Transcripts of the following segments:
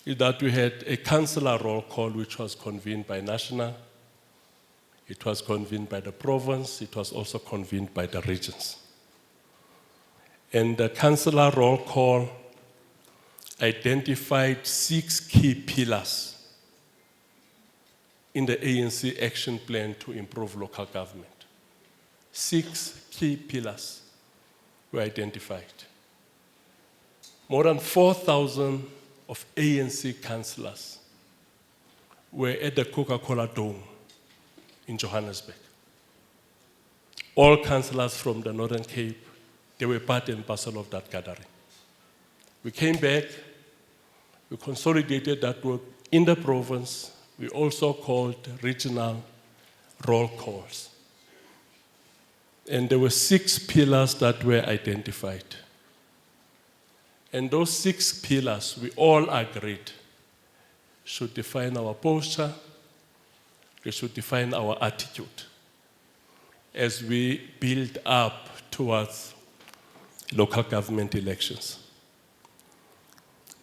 is that we had a councillor roll call which was convened by National, it was convened by the province, it was also convened by the regions. And the councillor roll call identified 6 key pillars in the ANC action plan to improve local government. 6 key pillars were identified. More than 4,000 of ANC councillors were at the Coca-Cola Dome in Johannesburg. All councillors from the Northern Cape, they were part and parcel of that gathering. We came back, we consolidated that work in the province. We also called regional roll calls. And there were 6 pillars that were identified. And those 6 pillars, we all agreed, should define our posture, they should define our attitude as we build up towards local government elections.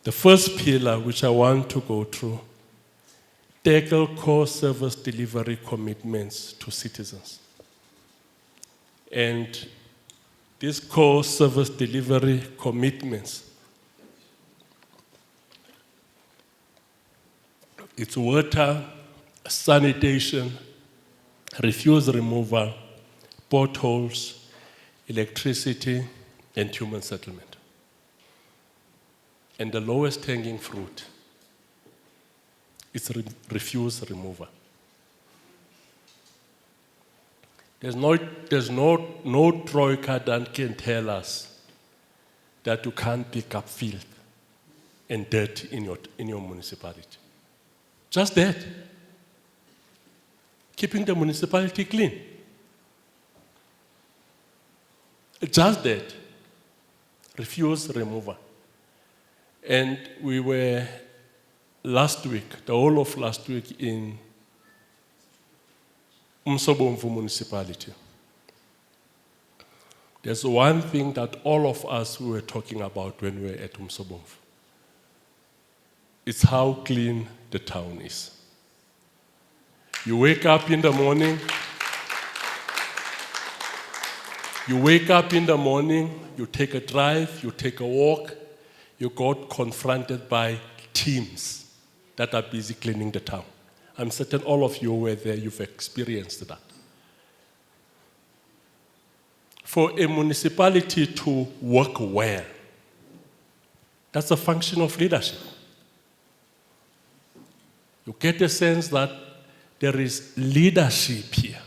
The first pillar, which I want to go through, tackle core service delivery commitments to citizens. And these core service delivery commitments, it's water, sanitation, refuse removal, potholes, electricity, and human settlement. And the lowest hanging fruit is refuse removal. There's no troika that can tell us that you can't pick up filth and dirt in your municipality. Just that. Keeping the municipality clean. Just that. Refuse removal. And we were last week, the whole of last week in Umsobomvu municipality. There's one thing that all of us were talking about when we were at Umsobomvu. It's how clean the town is. You wake up in the morning, you take a drive, you take a walk, you got confronted by teams that are busy cleaning the town. I'm certain all of you were there, you've experienced that. For a municipality to work well, that's a function of leadership. You get a sense that there is leadership here.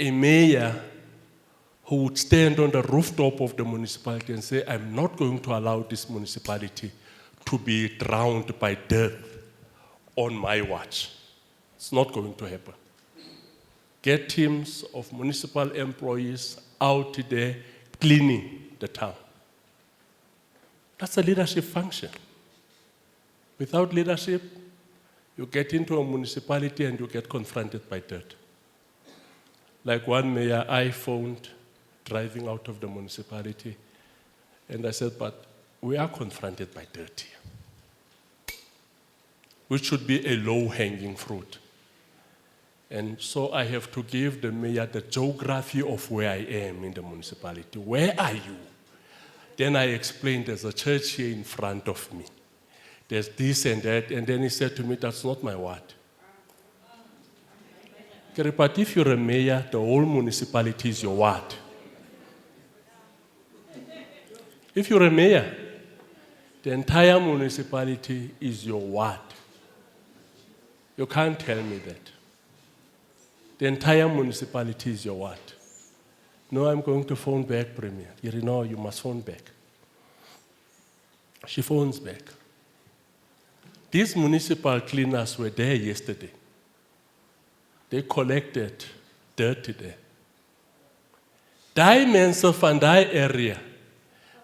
A mayor who would stand on the rooftop of the municipality and say, I'm not going to allow this municipality to be drowned by death on my watch. It's not going to happen. Get teams of municipal employees out there cleaning the town. That's a leadership function. Without leadership, you get into a municipality and you get confronted by dirt. Like one mayor I phoned driving out of the municipality, and I said, but we are confronted by dirt here, which should be a low-hanging fruit. And so I have to give the mayor the geography of where I am in the municipality. Where are you? Then I explained, there's a church here in front of me. There's this and that. And then he said to me, that's not my ward. But if you're a mayor, the whole municipality is your ward. If you're a mayor, the entire municipality is your ward. You can't tell me that. The entire municipality is your ward. No, I'm going to phone back, Premier. No, you must phone back. She phones back. These municipal cleaners were there yesterday. They collected dirt there. Die mense van die area,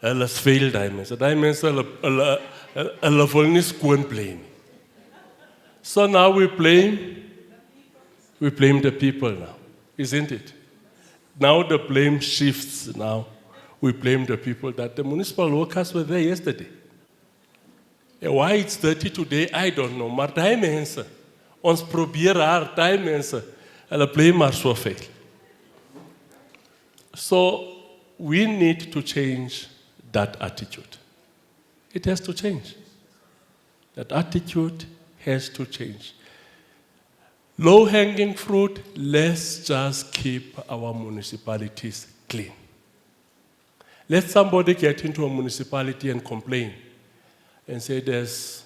hulle is veel die mense. Die mense hulle wil nie skoon bly nie. So now we blame the people now, isn't it? Now the blame shifts now. We blame the people that the municipal workers were there yesterday. Why it's dirty today, I don't know. Maar die mensen, ons probeer haar, die mensen, hulle bly maar so veel. So we need to change that attitude. It has to change. That attitude has to change. Low-hanging fruit, let's just keep our municipalities clean. Let somebody get into a municipality and complain and say there's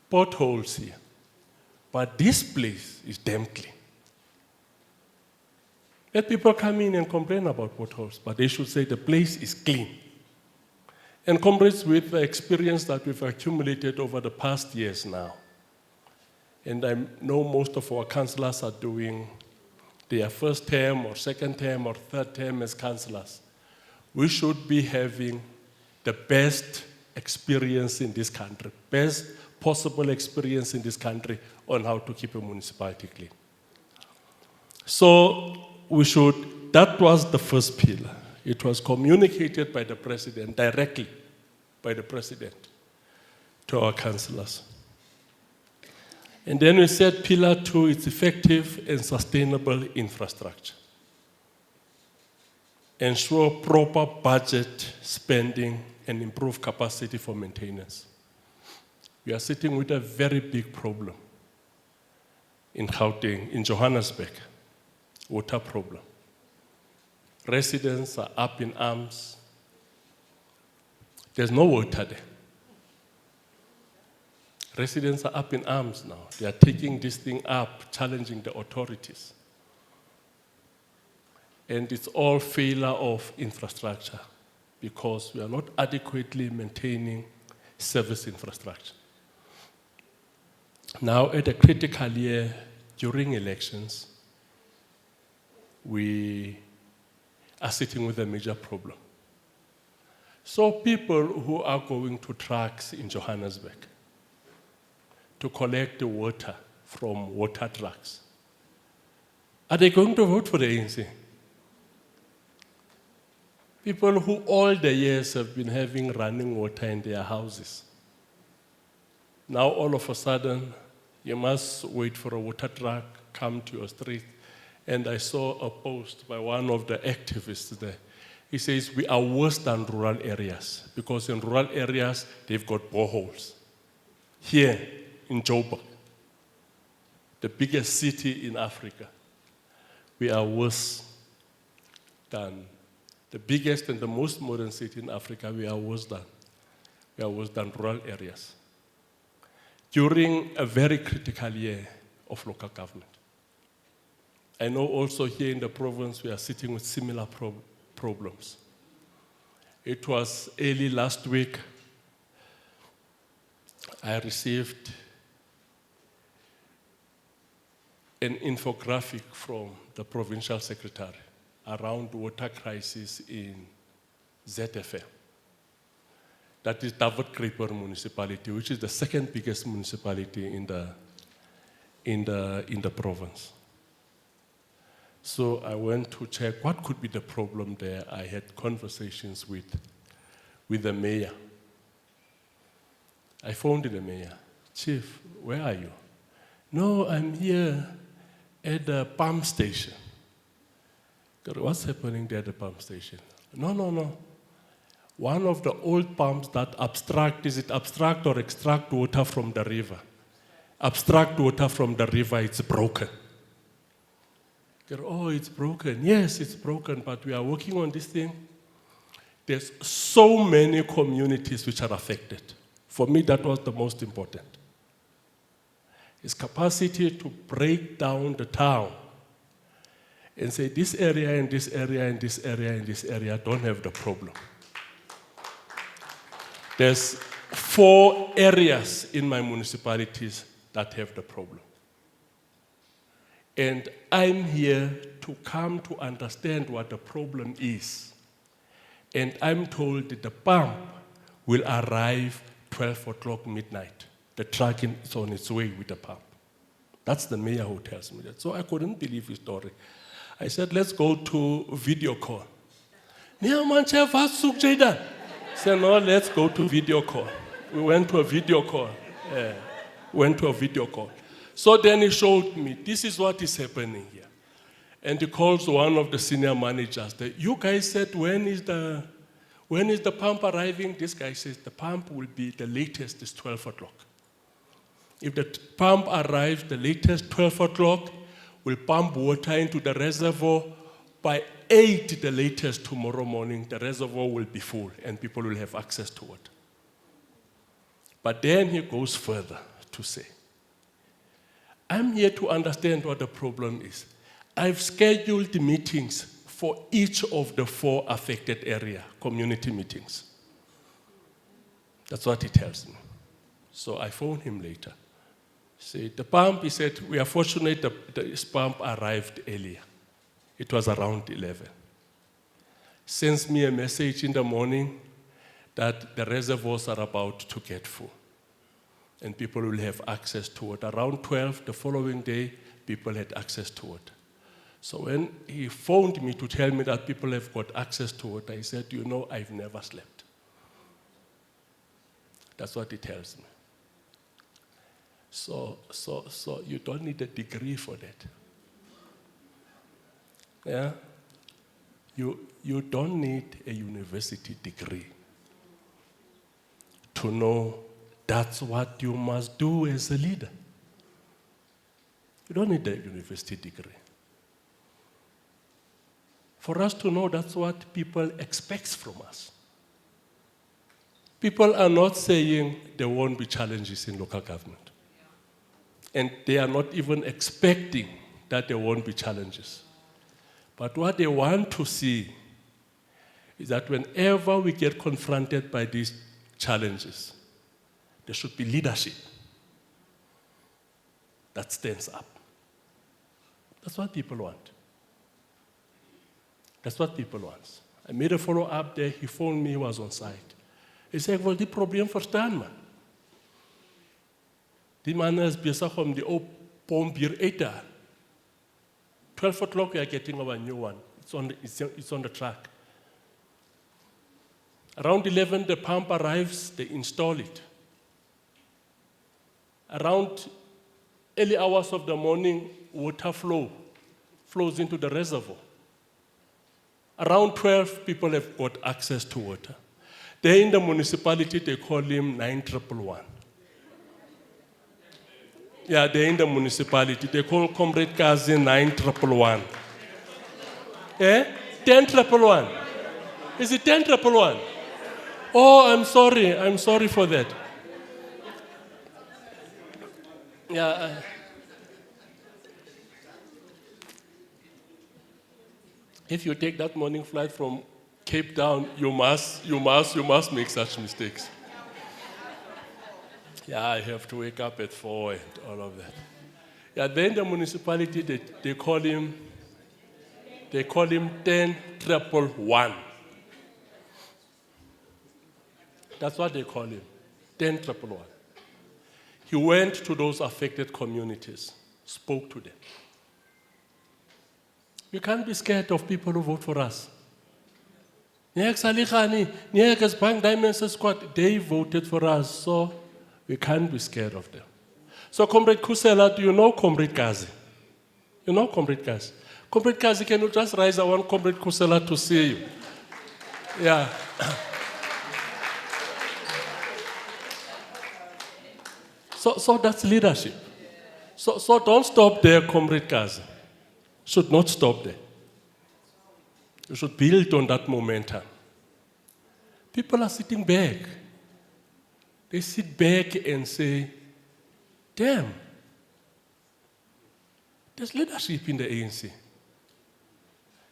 potholes here, but this place is damn clean. Let people come in and complain about potholes, but they should say the place is clean. And comrades, with the experience that we've accumulated over the past years now, and I know most of our councillors are doing their first term or second term or third term as councillors, we should be having the best experience in this country, best possible experience in this country on how to keep a municipality clean. So that was the first pillar. It was communicated by the president, directly by the president, to our councillors. And then we said pillar 2, it's effective and sustainable infrastructure. Ensure proper budget spending and improve capacity for maintenance. We are sitting with a very big problem in Gauteng, in Johannesburg, water problem. Residents are up in arms. There's no water there. Residents are up in arms now. They are taking this thing up, challenging the authorities. And it's all failure of infrastructure because we are not adequately maintaining service infrastructure. Now, at a critical year during elections, we are sitting with a major problem. So people who are going to trucks in Johannesburg to collect the water from water trucks, are they going to vote for the ANC? People who all the years have been having running water in their houses. Now all of a sudden, you must wait for a water truck, come to your street. And I saw a post by one of the activists there. He says, we are worse than rural areas because in rural areas, they've got boreholes. Here in Joburg, the biggest city in Africa, we are worse than the biggest and the most modern city in Africa. We are worse than rural areas. During a very critical year of local government. I know also here in the province we are sitting with similar problems. It was early last week, I received an infographic from the provincial secretary around water crisis in ZFM. That is David-Kruger municipality, which is the second biggest municipality in the province. So I went to check what could be the problem there. I had conversations with the mayor. I phoned the mayor. Chief, where are you? No, I'm here at the pump station. What's happening there at the pump station? No. One of the old pumps that abstract or extract water from the river? Abstract water from the river, it's broken. Oh, it's broken. Yes, it's broken, but we are working on this thing. There's so many communities which are affected. For me, that was the most important. It's capacity to break down the town and say this area and this area and this area and this area don't have the problem. There's 4 areas in my municipalities that have the problem. And I'm here to come to understand what the problem is. And I'm told that the pump will arrive 12 o'clock midnight. The truck is on its way with the pump. That's the mayor who tells me that. So I couldn't believe his story. I said, let's go to video call. Say, said, no, let's go to video call. We went to a video call. So then he showed me, this is what is happening here. And he calls one of the senior managers. You guys said, when is the pump arriving? This guy says, the pump will be the latest is 12 o'clock. If the pump arrives the latest 12 o'clock, we'll pump water into the reservoir. By 8 the latest tomorrow morning, the reservoir will be full and people will have access to it. But then he goes further to say, I'm here to understand what the problem is. I've scheduled meetings for each of the 4 affected area, community meetings. That's what he tells me. So I phoned him later. Said, the pump, he said, we are fortunate this pump arrived earlier. It was around 11. Sends me a message in the morning that the reservoirs are about to get full and people will have access to it. Around 12, the following day, people had access to it. So when he phoned me to tell me that people have got access to it, I said, you know, I've never slept. That's what he tells me. So you don't need a degree for that. Yeah? You don't need a university degree to know that's what you must do as a leader. You don't need a university degree. For us to know that's what people expect from us. People are not saying there won't be challenges in local government. And they are not even expecting that there won't be challenges. But what they want to see is that whenever we get confronted by these challenges, there should be leadership that stands up. That's what people want. That's what people want. I made a follow-up there. He phoned me, he was on site. He said, well, die probleem verstaan, man. Die man is besig om die ou pomp hier uit te haal. 12 o'clock, we are getting our new one. It's on the track. Around 11, the pump arrives, they install it. Around early hours of the morning, water flows into the reservoir. Around 12, people have got access to water. There in the municipality, they call him 9111. Yeah, they're in the municipality. They call Comrade Kazi 9111. Eh? 10111. Is it 10111? Oh, I'm sorry. I'm sorry for that. Yeah. If you take that morning flight from Cape Town, you must make such mistakes. Yeah, I have to wake up at 4 and all of that. Yeah, then the municipality, they call him 10111. That's what they call him, 10111. He went to those affected communities, spoke to them. You can't be scared of people who vote for us. They voted for us, so we can't be scared of them. So, Comrade Kusela, do you know Comrade Kazi? You know Comrade Kazi? Comrade Kazi, can you just rise? I want Comrade Kusela to see you. Yeah. So that's leadership. So don't stop there, Comrade Kazi. Should not stop there. You should build on that momentum. People are sitting back. They sit back and say, damn, there's leadership in the ANC.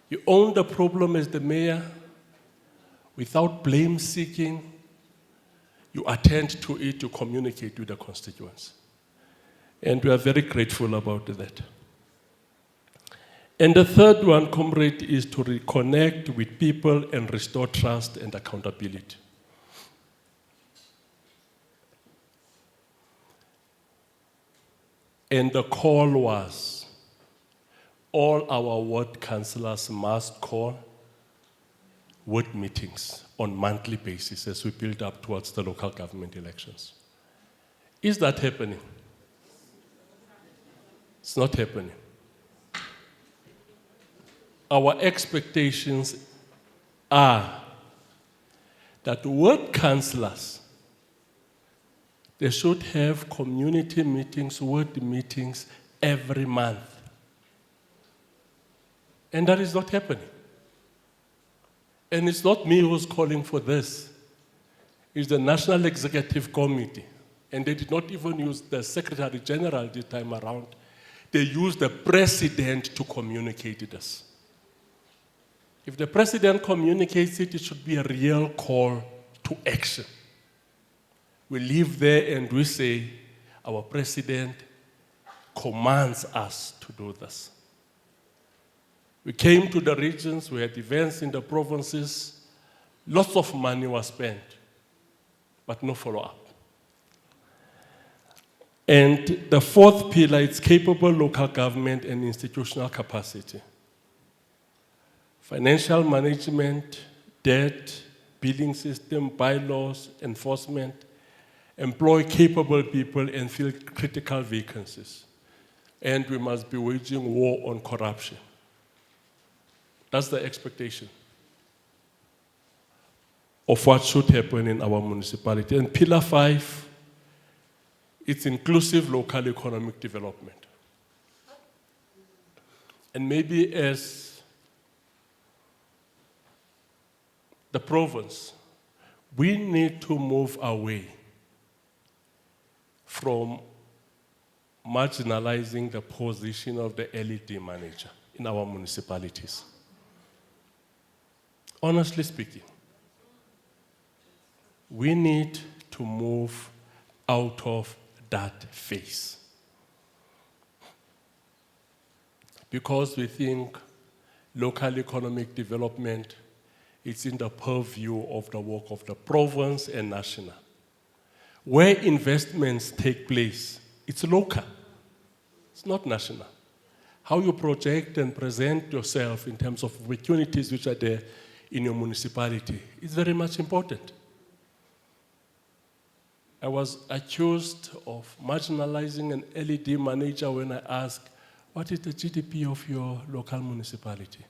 You own the problem as the mayor without blame seeking. You attend to it, you communicate with the constituents. And we are very grateful about that. And the third one, comrade, is to reconnect with people and restore trust and accountability. And the call was, all our ward councillors must call ward meetings on monthly basis as we build up towards the local government elections. Is that happening? It's not happening. Our expectations are that ward councillors, they should have community meetings, ward meetings every month. And that is not happening. And it's not me who's calling for this. It's the National Executive Committee. And they did not even use the Secretary General this time around. They used the President to communicate this. If the President communicates it, it should be a real call to action. We live there and we say, our President commands us to do this. We came to the regions, we had events in the provinces, lots of money was spent, but no follow-up. And the fourth pillar is capable local government and institutional capacity. Financial management, debt, billing system, bylaws, enforcement, employ capable people and fill critical vacancies. And we must be waging war on corruption. That's the expectation of what should happen in our municipality. And pillar 5, it's inclusive local economic development. And maybe as the province, we need to move away from marginalizing the position of the LED manager in our municipalities. Honestly speaking, we need to move out of that phase. Because we think local economic development is in the purview of the work of the province and national. Where investments take place, it's local, it's not national. How you project and present yourself in terms of opportunities which are there in your municipality is very much important. I was accused of marginalizing an LED manager when I asked, what is the GDP of your local municipality?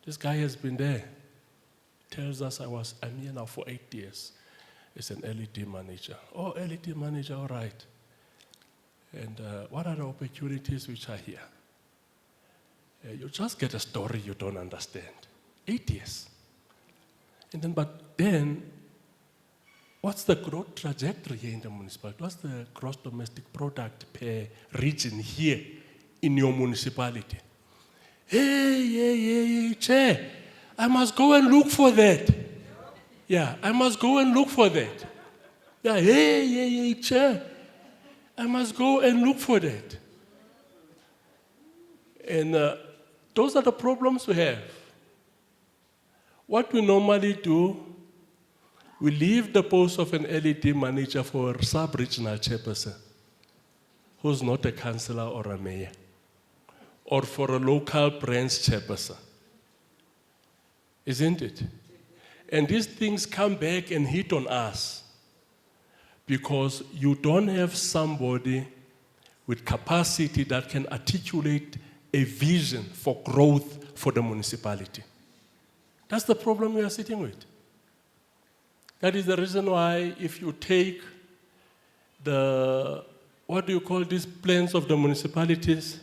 This guy has been there. Tells us I'm here now for 8 years as an LED manager. Oh, LED manager, all right. And what are the opportunities which are here? You just get a story you don't understand. 8 years. And then, but then, what's the growth trajectory here in the municipality? What's the gross domestic product per region here in your municipality? Hey, Chair, I must go and look for that. Yeah, I must go and look for that. Yeah, hey, Chair, I must go and look for that. And those are the problems we have. What we normally do, we leave the post of an LED manager for a sub-regional chairperson who's not a councillor or a mayor, or for a local branch chairperson. Isn't it? And these things come back and hit on us because you don't have somebody with capacity that can articulate a vision for growth for the municipality. That's the problem we are sitting with. That is the reason why if you take the, what do you call these plans of the municipalities?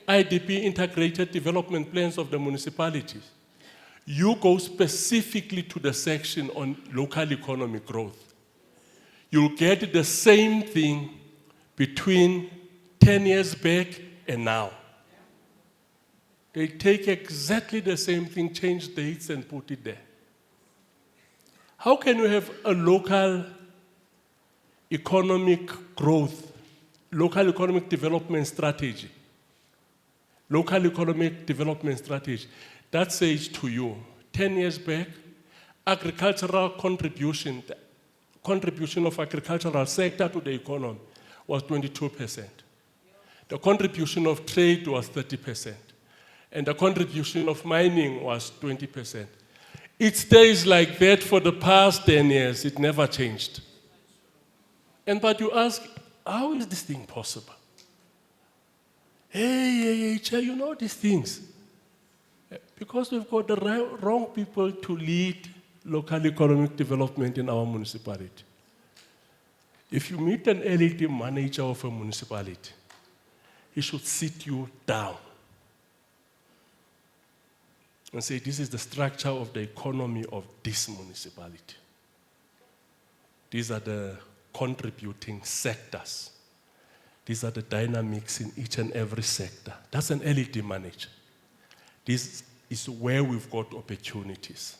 IDP, Integrated Development Plans of the municipalities. You go specifically to the section on local economic growth. You'll get the same thing between 10 years back and now. They take exactly the same thing, change dates and put it there. How can you have a local economic growth, local economic development strategy? Local economic development strategy. That says to you, 10 years back, agricultural contribution, the contribution of agricultural sector to the economy was 22%. The contribution of trade was 30%. and the contribution of mining was 20%. It stays like that for the past 10 years. It never changed. But you ask, how is this thing possible? Hey, Chair, you know these things. Because we've got the wrong people to lead local economic development in our municipality. If you meet an LED manager of a municipality, he should sit you down and say, this is the structure of the economy of this municipality. These are the contributing sectors. These are the dynamics in each and every sector. That's an LED manager. This is where we've got opportunities.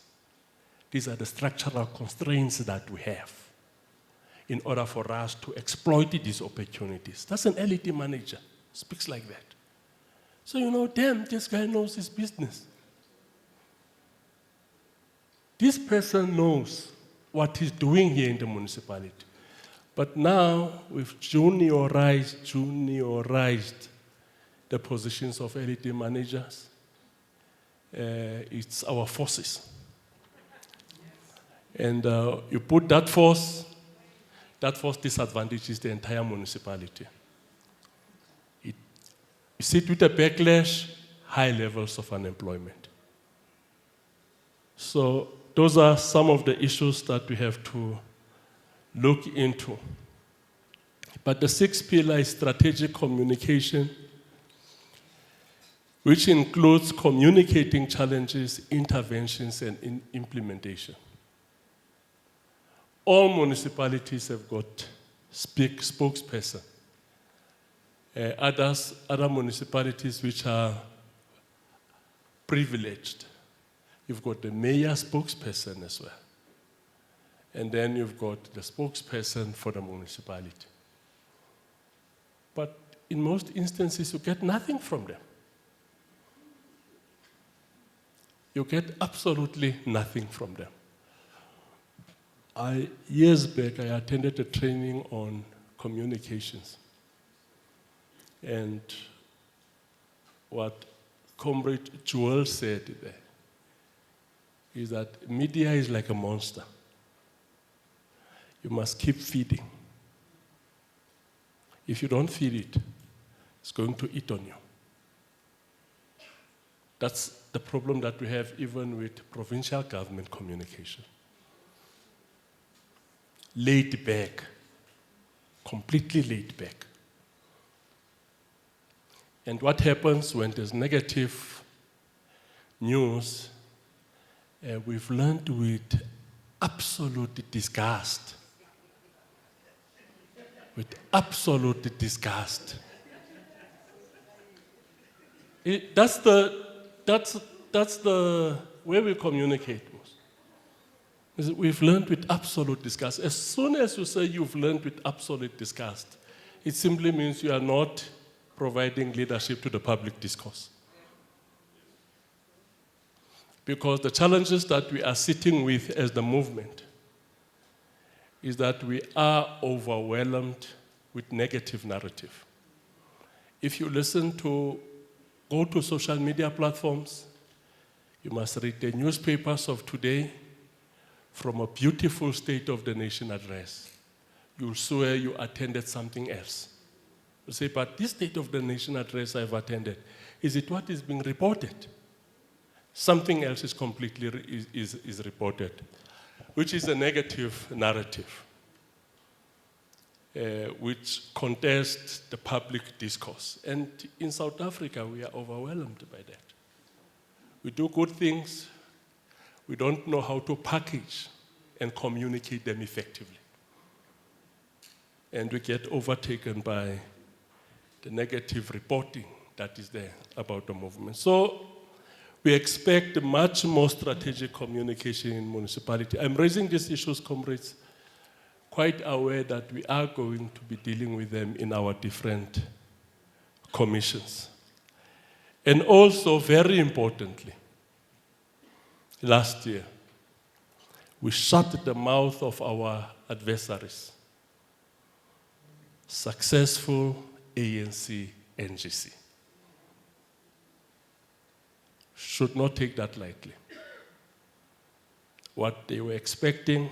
These are the structural constraints that we have in order for us to exploit these opportunities. That's an LED manager. Speaks like that. So you know, damn, this guy knows his business. This person knows what he's doing here in the municipality. But now we've juniorized the positions of LED managers. It's our forces. And you put that force disadvantages the entire municipality. You sit with a backlash, high levels of unemployment. So those are some of the issues that we have to look into. But the sixth pillar is strategic communication, which includes communicating challenges, interventions, and implementation. All municipalities have got spokesperson. Other municipalities which are privileged, you've got the mayor spokesperson as well. And then you've got the spokesperson for the municipality. But in most instances, you get nothing from them. You get absolutely nothing from them. Years back, I attended a training on communications. And what Comrade Joel said there is that media is like a monster. You must keep feeding. If you don't feed it, it's going to eat on you. That's the problem that we have even with provincial government communication. Laid back, completely laid back. And what happens when there's negative news, we've learned with absolute disgust. With absolute disgust. That's the way we communicate. We've learned with absolute disgust. As soon as you say you've learned with absolute disgust, it simply means you are not providing leadership to the public discourse. Because the challenges that we are sitting with as the movement is that we are overwhelmed with negative narrative. If you go to social media platforms, you must read the newspapers of today from a beautiful State of the Nation address. You'll swear you attended something else. You say, but this State of the Nation address I've attended, is it what is being reported? Something else is completely is reported, which is a negative narrative, which contests the public discourse. And in South Africa, we are overwhelmed by that. We do good things, we don't know how to package and communicate them effectively. And we get overtaken by the negative reporting that is there about the movement. So we expect much more strategic communication in municipality. I'm raising these issues, comrades, quite aware that we are going to be dealing with them in our different commissions. And also, very importantly, last year, we shut the mouth of our adversaries. Successful ANC, NGC. should not take that lightly. What they were expecting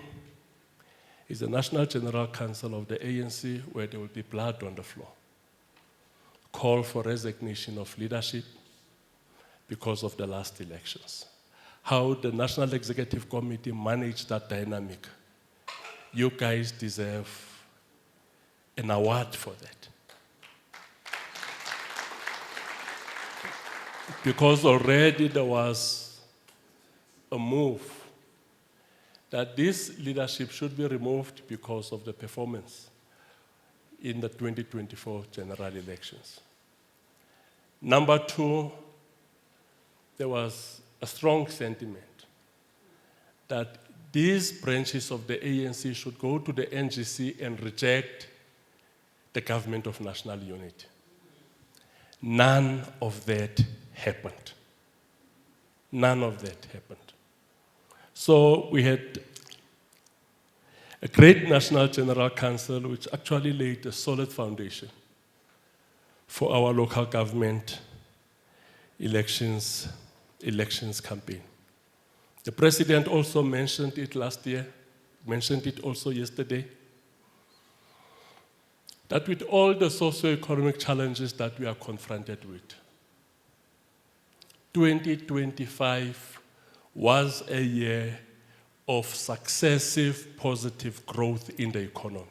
is the National General Council of the ANC where there will be blood on the floor. Call for resignation of leadership because of the last elections. How the National Executive Committee managed that dynamic, you guys deserve an award for that. Because already there was a move that this leadership should be removed because of the performance in the 2024 general elections. Number two, there was a strong sentiment that these branches of the ANC should go to the NGC and reject the government of national unity. None of that happened. None of that happened. So we had a great National General Council which actually laid a solid foundation for our local government elections campaign. The President also mentioned it last year, mentioned it also yesterday, that with all the socio-economic challenges that we are confronted with, 2025 was a year of successive positive growth in the economy.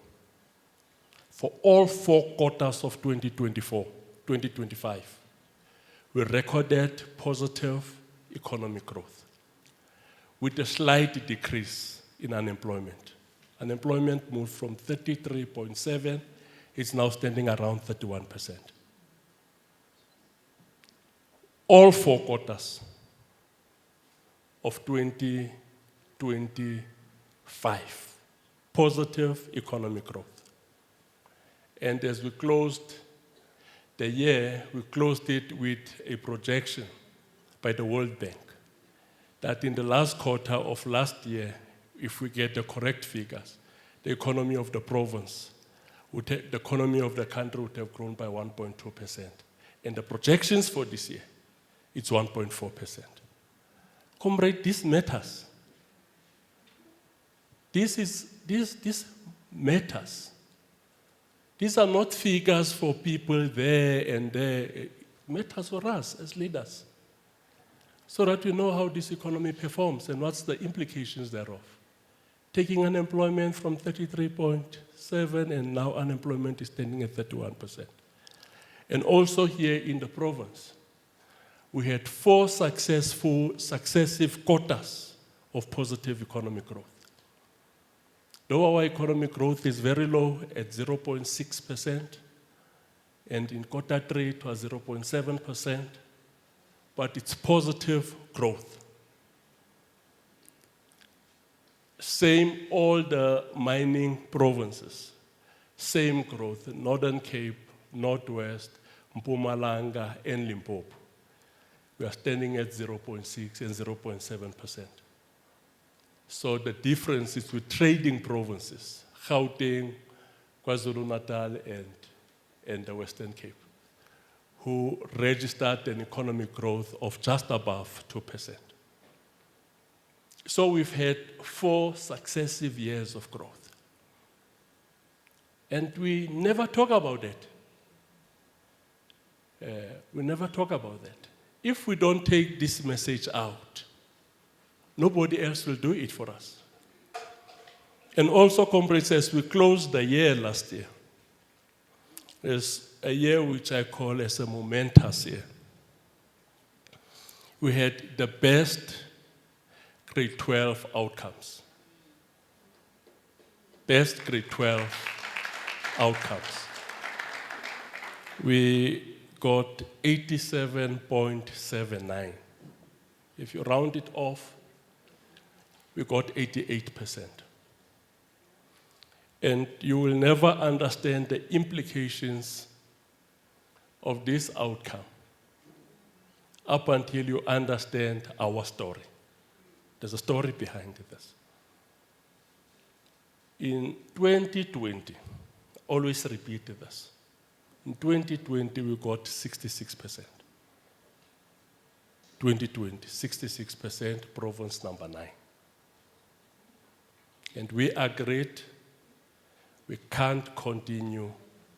For all 4 quarters of 2025, we recorded positive economic growth with a slight decrease in unemployment. Unemployment moved from 33.7, it's now standing around 31%. All 4 quarters of 2025, positive economic growth. And as we closed the year, we closed it with a projection by the World Bank that in the last quarter of last year, if we get the correct figures, the economy of the province, the economy of the country would have grown by 1.2%. And the projections for this year, it's 1.4%. Comrade, this matters. This matters. These are not figures for people there and there. It matters for us as leaders, so that we know how this economy performs and what's the implications thereof. Taking unemployment from 33.7 and now unemployment is standing at 31%. And also here in the province, we had 4 successive quarters of positive economic growth. Though our economic growth is very low at 0.6%, and in quarter 3 it was 0.7%, but it's positive growth. Same all the mining provinces, same growth, Northern Cape, Northwest, Mpumalanga, and Limpopo. We are standing at 0.6 and 0.7%. So the difference is with trading provinces, Gauteng, KwaZulu-Natal, and the Western Cape, who registered an economic growth of just above 2%. So we've had 4 successive years of growth. And we never talk about that. We never talk about that. If we don't take this message out, nobody else will do it for us. And also, comrades, as we closed the year last year, there's a year which I call as a momentous year. We had the best grade 12 outcomes. Best grade 12 outcomes. We got 87.79. If you round it off, we got 88%. And you will never understand the implications of this outcome up until you understand our story. There's a story behind this. In 2020, always repeat this. In 2020, we got 66%. 2020, 66%, province number 9. And we agreed we can't continue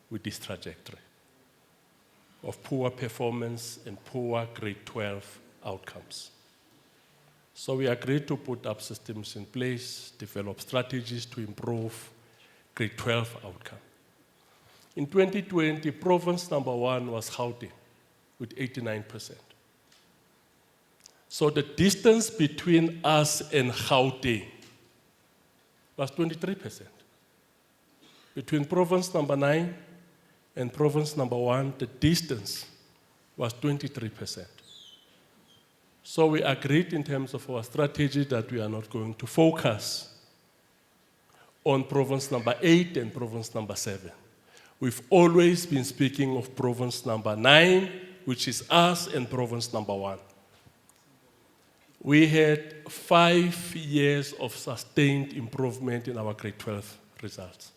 with this trajectory of poor performance and poor grade 12 outcomes. So we agreed to put up systems in place, develop strategies to improve grade 12 outcome. In 2020, province number 1 was Gauteng with 89%. So the distance between us and Gauteng was 23%. Between province number 9 and province number 1, the distance was 23%. So we agreed in terms of our strategy that we are not going to focus on province number 8 and province number 7. We've always been speaking of province number 9, which is us, and province number 1. We had 5 years of sustained improvement in our grade 12 results.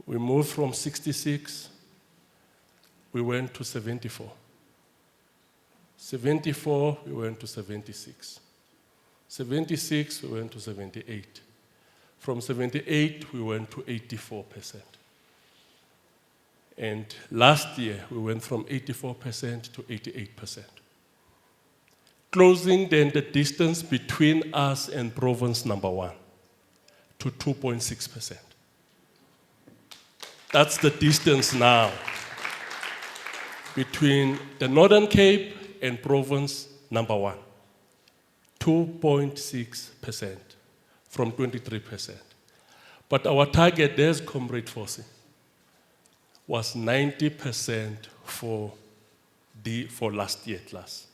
We moved from 66, we went to 74. 74, we went to 76. 76, we went to 78. From 78, we went to 84%. And last year, we went from 84% to 88%. Closing then the distance between us and province number 1 to 2.6%. That's the distance now between the Northern Cape and province number 1. 2.6% from 23%. But our target, there's Comrade Fossey, was 90% for last year class.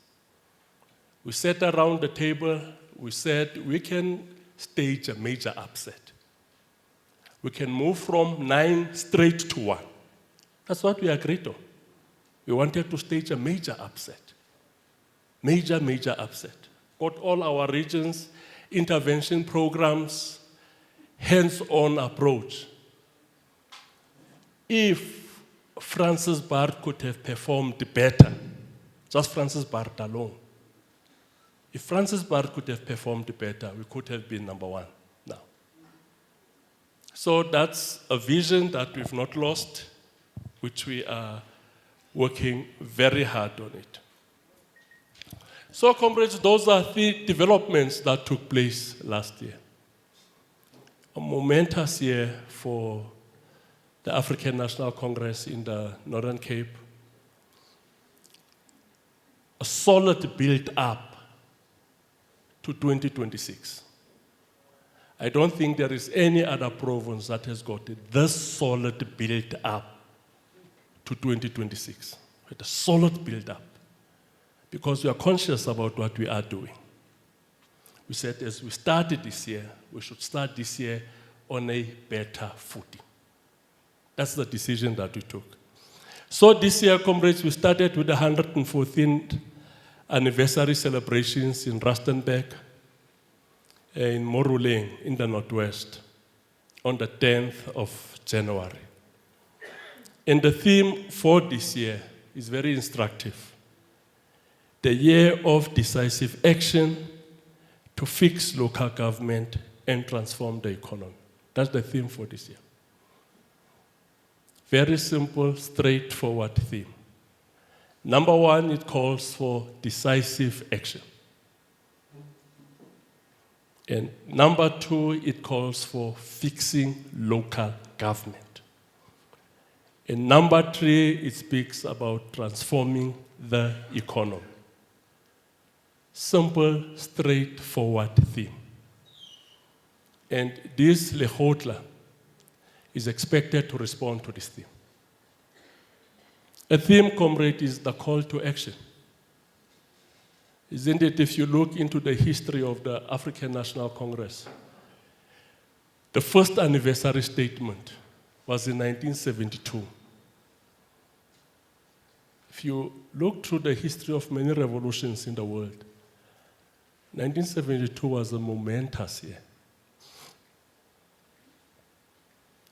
We sat around the table, we said we can stage a major upset. We can move from 9 straight to 1. That's what we agreed on. We wanted to stage a major upset. Major upset. Got all our regions, intervention programs, hands-on approach. If Francis Bart could have performed better, just Francis Bart alone, if Francis Bart could have performed better, we could have been number 1 now. So that's a vision that we've not lost, which we are working very hard on it. So, comrades, those are the developments that took place last year. A momentous year for the African National Congress in the Northern Cape. A solid build-up to 2026. I don't think there is any other province that has got this solid build-up to 2026. With a solid build-up. Because we are conscious about what we are doing. We said as we started this year, we should start this year on a better footing. That's the decision that we took. So this year, comrades, we started with the 114th anniversary celebrations in Rustenburg, in Moruleng, in the Northwest, on the 10th of January. And the theme for this year is very instructive. The year of decisive action to fix local government and transform the economy. That's the theme for this year. Very simple, straightforward theme. Number 1, it calls for decisive action. And number 2, it calls for fixing local government. And number 3, it speaks about transforming the economy. Simple, straightforward theme. And this Lekgotla is expected to respond to this theme. A theme, comrade, is the call to action. Isn't it, if you look into the history of the African National Congress, the first anniversary statement was in 1972. If you look through the history of many revolutions in the world, 1972 was a momentous year.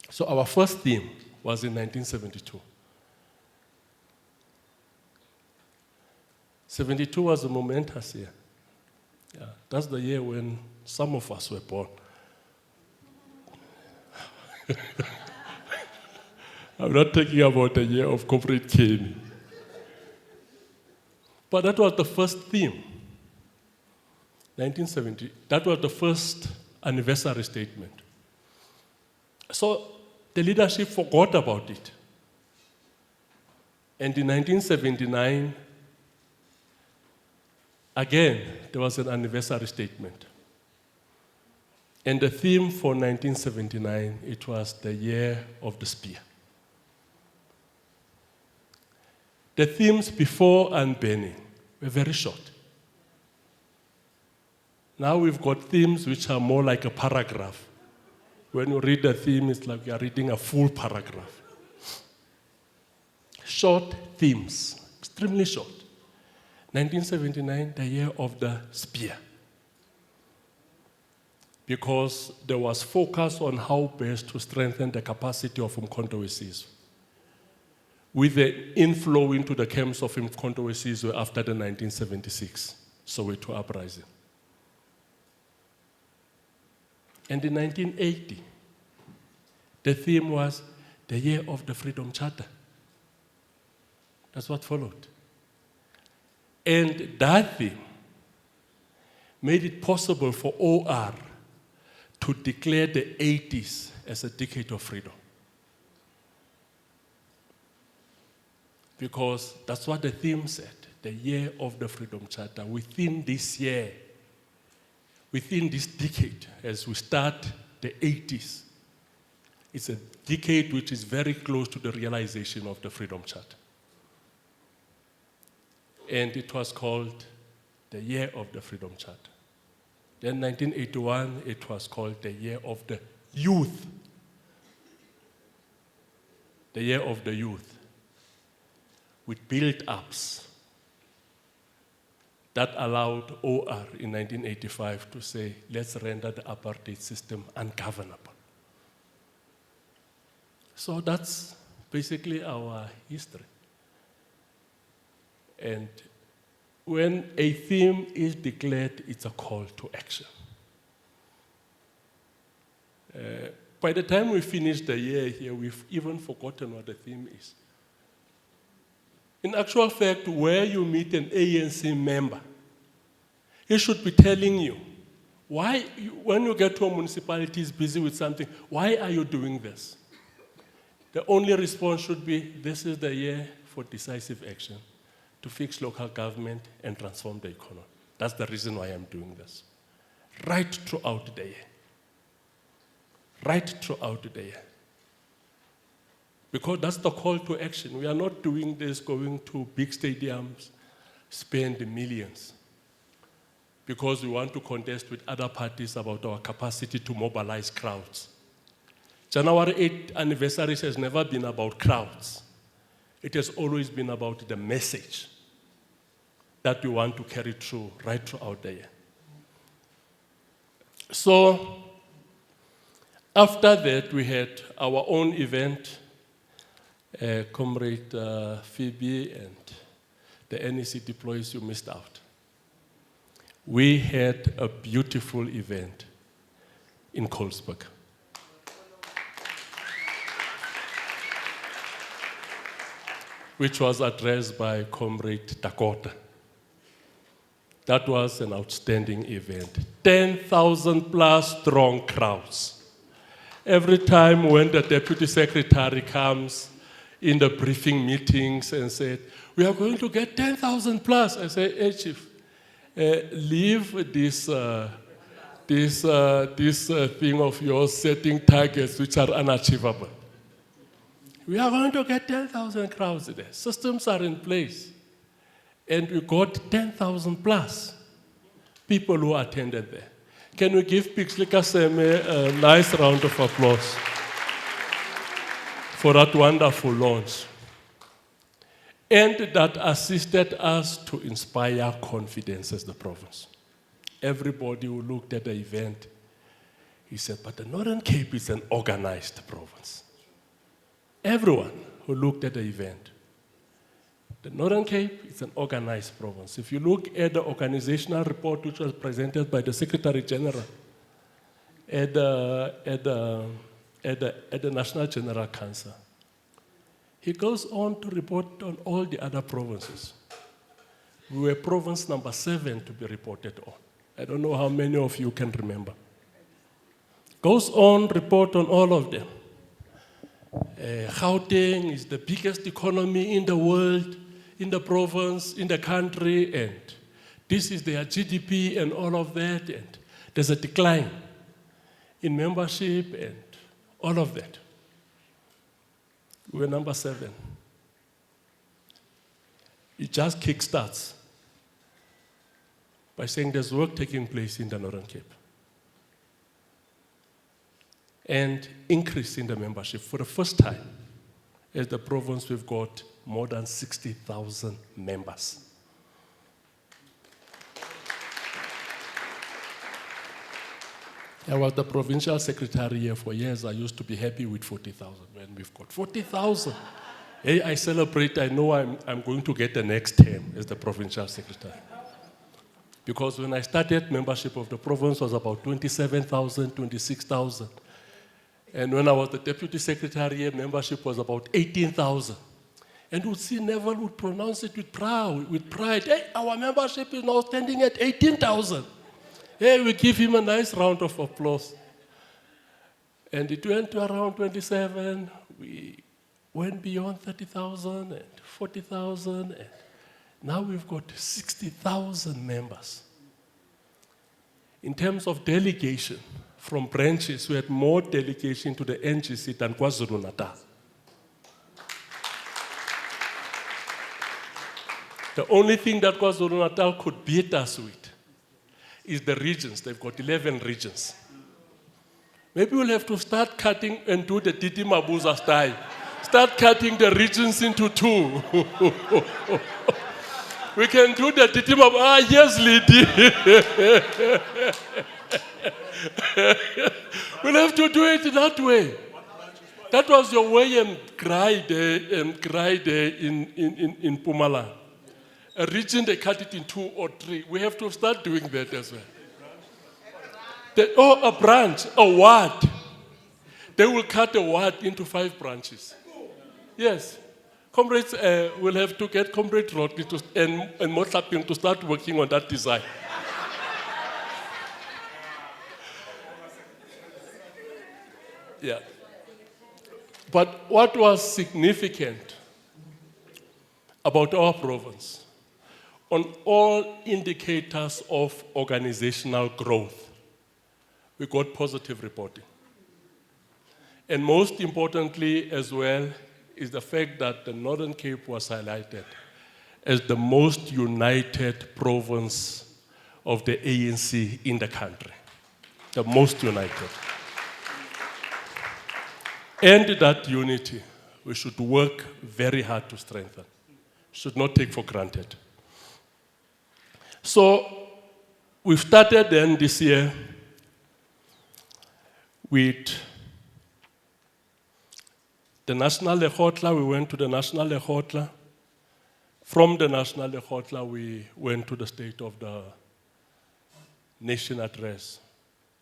So our first theme was in 1972. 72 was a momentous year. Yeah, that's the year when some of us were born. I'm not talking about the year of corporate Kenny. But that was the first theme. 1970, that was the first anniversary statement. So the leadership forgot about it. And in 1979, again, there was an anniversary statement. And the theme for 1979, it was the year of the spear. The themes before unbanning were very short. Now we've got themes which are more like a paragraph. When you read the theme, it's like you're reading a full paragraph. Short themes, extremely short. 1979, the year of the spear. Because there was focus on how best to strengthen the capacity of Umkhonto weSizwe, with the inflow into the camps of Umkhonto weSizwe after the 1976 Soweto uprising. And in 1980, the theme was the year of the Freedom Charter. That's what followed. And that theme made it possible for OR to declare the 80s as a decade of freedom. Because that's what the theme said, the year of the Freedom Charter. Within this year, within this decade, as we start the 80s, it's a decade which is very close to the realization of the Freedom Charter. And it was called the year of the Freedom Charter. Then 1981, it was called the year of the youth. The year of the youth, with build-ups that allowed OR in 1985 to say, let's render the apartheid system ungovernable. So that's basically our history. And when a theme is declared, it's a call to action. By the time we finish the year here, we've even forgotten what the theme is. In actual fact, where you meet an ANC member, he should be telling you, why, when you get to a municipality is busy with something, why are you doing this? The only response should be, this is the year for decisive action to fix local government and transform the economy. That's the reason why I'm doing this. Right throughout the year. Right throughout the year. Because that's the call to action. We are not doing this going to big stadiums, spend millions, because we want to contest with other parties about our capacity to mobilize crowds. January 8th anniversary has never been about crowds. It has always been about the message that we want to carry through right throughout the year. So, after that, we had our own event. Comrade Phoebe and the NEC deploys, you missed out. We had a beautiful event in Colesberg. Which was addressed by Comrade Dakota. That was an outstanding event. 10,000 plus strong crowds. Every time when the Deputy Secretary comes in the briefing meetings and said, we are going to get 10,000 plus, I say, hey Chief, leave this thing of yours setting targets which are unachievable. We are going to get 10,000 crowds there. Systems are in place. And we got 10,000 plus people who attended there. Can we give PEC Lekgotla a nice round of applause for that wonderful launch? And that assisted us to inspire confidence as the province. Everybody who looked at the event, he said, but the Northern Cape is an organized province. Everyone who looked at the event The Northern Cape is an organized province. If you look at the organizational report which was presented by the Secretary General at the National General Council, he goes on to report on all the other provinces. We were province number 7 to be reported on. I don't know how many of you can remember. Goes on, report on all of them. Gauteng is the biggest economy in the world, in the province, in the country, and this is their GDP and all of that, and there's a decline in membership and all of that. We're number 7. It just kickstarts by saying there's work taking place in the Northern Cape. And increase in the membership. For the first time, as the province, we've got more than 60,000 members. I was the provincial secretary here for years. I used to be happy with 40,000. When we've got 40,000, hey, I celebrate. I know I'm going to get the next term as the provincial secretary. Because when I started, membership of the province was about 27,000, 26,000. And when I was the deputy secretary, membership was about 18,000. And we'd see Neville would pronounce it with pride. Hey, our membership is now standing at 18,000. Hey, we give him a nice round of applause. And it went to around 27. We went beyond 30,000 and 40,000. And now we've got 60,000 members. In terms of delegation, from branches, we had more delegation to the NGC than KwaZulu-Natal. The only thing that KwaZulu-Natal could beat us with is the regions. They've got 11 regions. Maybe we'll have to start cutting and do the Titi Mabuza style. Start cutting the regions into 2. We can do the Titi Mabuza. Yes, Lady. We'll have to do it that way. That was your way and cry there in Pumala. A region, they cut it in 2 or 3. We have to start doing that as well. A branch, a ward. They will cut a ward into 5 branches. Yes. Comrades, we'll have to get Comrade Rodney and Motlaping to start working on that design. Yeah. But what was significant about our province, on all indicators of organizational growth, we got positive reporting. And most importantly as well is the fact that the Northern Cape was highlighted as the most united province of the ANC in the country. The most united. And that unity, we should work very hard to strengthen. Should not take for granted. So, we've started then this year with the National Lekgotla. We went to the National Lekgotla. From the National Lekgotla, we went to the State of the Nation address.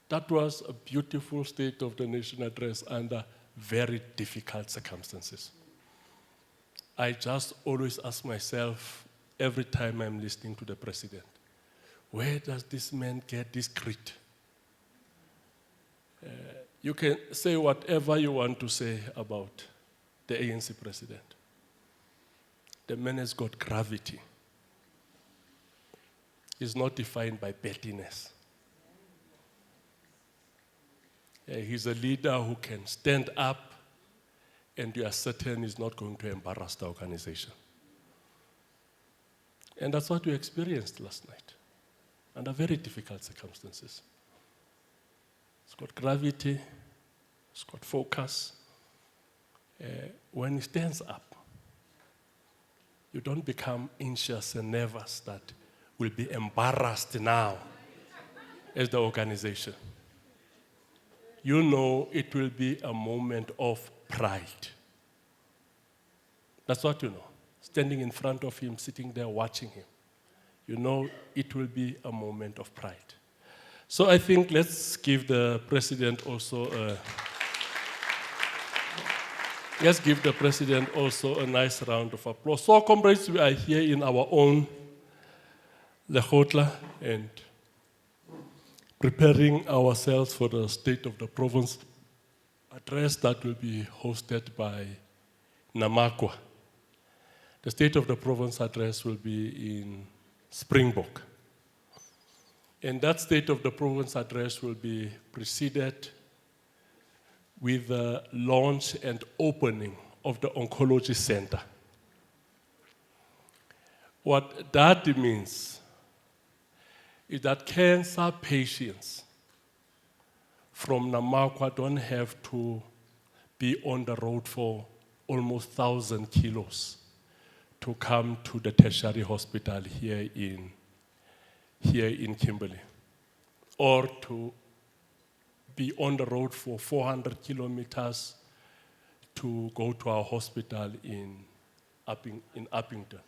That was a beautiful State of the Nation address under very difficult circumstances. I just always ask myself, every time I'm listening to the president, where does this man get this grit? You can say whatever you want to say about the ANC president. The man has got gravity. He's not defined by pettiness. He's a leader who can stand up and you are certain he's not going to embarrass the organization. And that's what we experienced last night, under very difficult circumstances. It's got gravity, it's got focus. When he stands up, you don't become anxious and nervous that we'll be embarrassed now as the organization. You know it will be a moment of pride. That's what you know. standing in front of him, sitting there watching him. You know, it will be a moment of pride. So I think let's give the president also a nice round of applause. So comrades, we are here in our own Lekgotla and preparing ourselves for the State of the Province address that will be hosted by Namakwa. The State of the Province address will be in Springbok. And that State of the Province address will be preceded with the launch and opening of the Oncology Center. What that means is that cancer patients from Namakwa don't have to be on the road for almost 1,000 kilos to come to the tertiary hospital here in Kimberley, or to be on the road for 400 kilometers to go to our hospital in Uppington.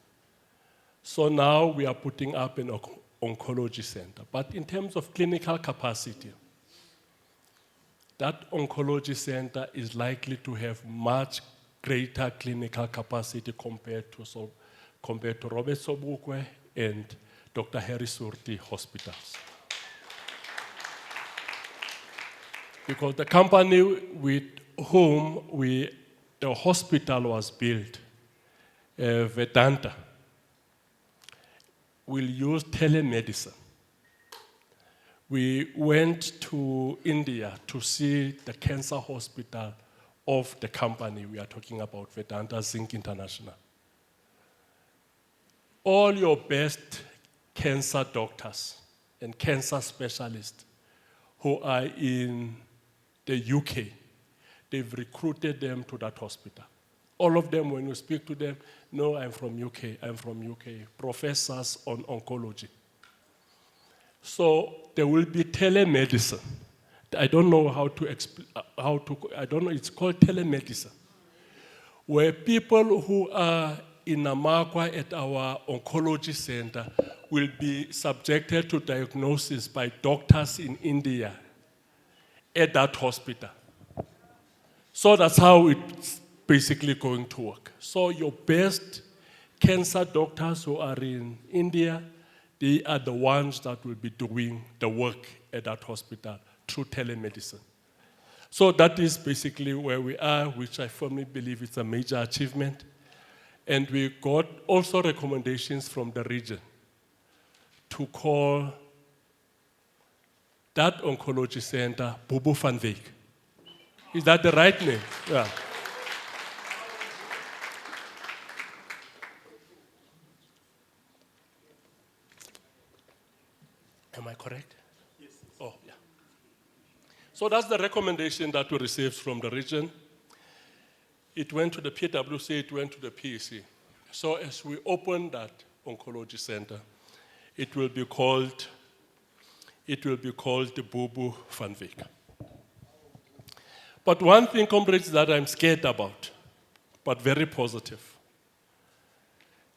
So now we are putting up an oncology center. But in terms of clinical capacity, that oncology center is likely to have much greater clinical capacity compared to Robert Sobukwe and Dr. Harry Surti hospitals. Because the company with whom the hospital was built, Vedanta, will use telemedicine. We went to India to see the cancer hospital of the company we are talking about, Vedanta Zinc International. All your best cancer doctors and cancer specialists who are in the UK, they've recruited them to that hospital. All of them, when you speak to them, no, I'm from UK, professors on oncology. So there will be telemedicine. I don't know how to explain, it's called telemedicine, where people who are in Namakwa at our oncology center will be subjected to diagnosis by doctors in India at that hospital. So that's how it's basically going to work. So your best cancer doctors who are in India, they are the ones that will be doing the work at that hospital through telemedicine. So that is basically where we are, which I firmly believe is a major achievement. And we got also recommendations from the region to call that oncology center Bobo van Wyk. Is that the right name? Yeah. Am I correct? Yes. Oh, yeah. So that's the recommendation that we received from the region. It went to the PwC, it went to the PEC. So as we open that oncology center, it will be called the Bobo van Wyk. But one thing, comrades, that I'm scared about, but very positive,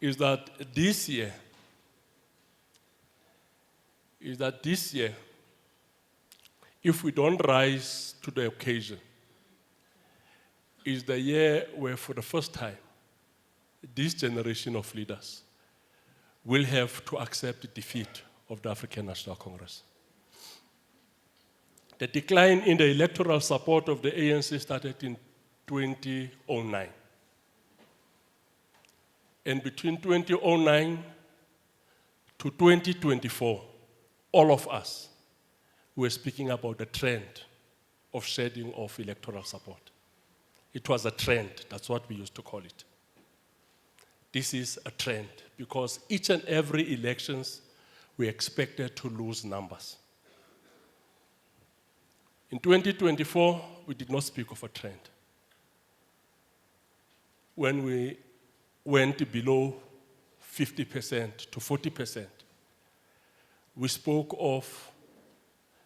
is that this year, if we don't rise to the occasion, is the year where for the first time, this generation of leaders will have to accept the defeat of the African National Congress. The decline in the electoral support of the ANC started in 2009. And between 2009 to 2024, all of us were speaking about the trend of shedding of electoral support. It was a trend, that's what we used to call it. This is a trend because each and every elections we expected to lose numbers. In 2024, we did not speak of a trend. When we went below 50% to 40%, we spoke of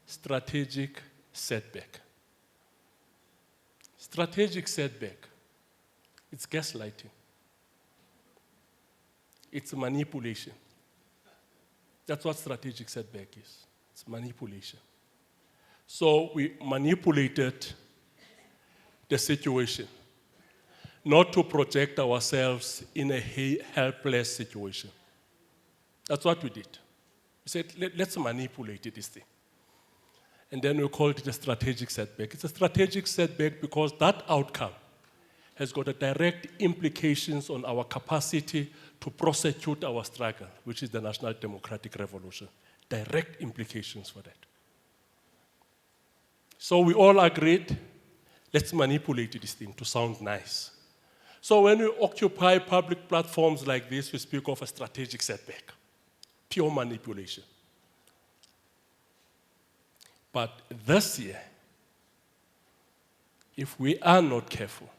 strategic setback. Strategic setback, it's gaslighting. It's manipulation. That's what strategic setback is. It's manipulation. So we manipulated the situation, not to project ourselves in a helpless situation. That's what we did. We said, let's manipulate this thing. And then we called it a strategic setback. It's a strategic setback because that outcome has got a direct implications on our capacity to prosecute our struggle, which is the National Democratic Revolution. Direct implications for that. So we all agreed, let's manipulate this thing to sound nice. So when we occupy public platforms like this, we speak of a strategic setback, pure manipulation. But this year, if we are not careful,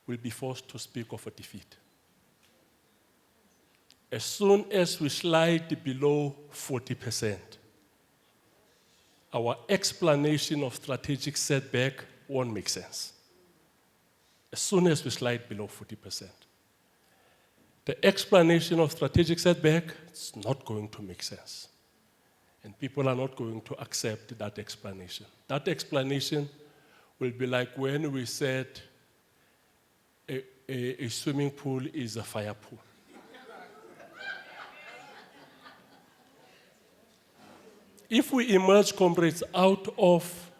we'll be forced to speak of a defeat. As soon as we slide below 40%, our explanation of strategic setback won't make sense. As soon as we slide below 40%, the explanation of strategic setback is not going to make sense. And people are not going to accept that explanation. That explanation will be like when we said a swimming pool is a fire pool. If we emerge, comrades, out of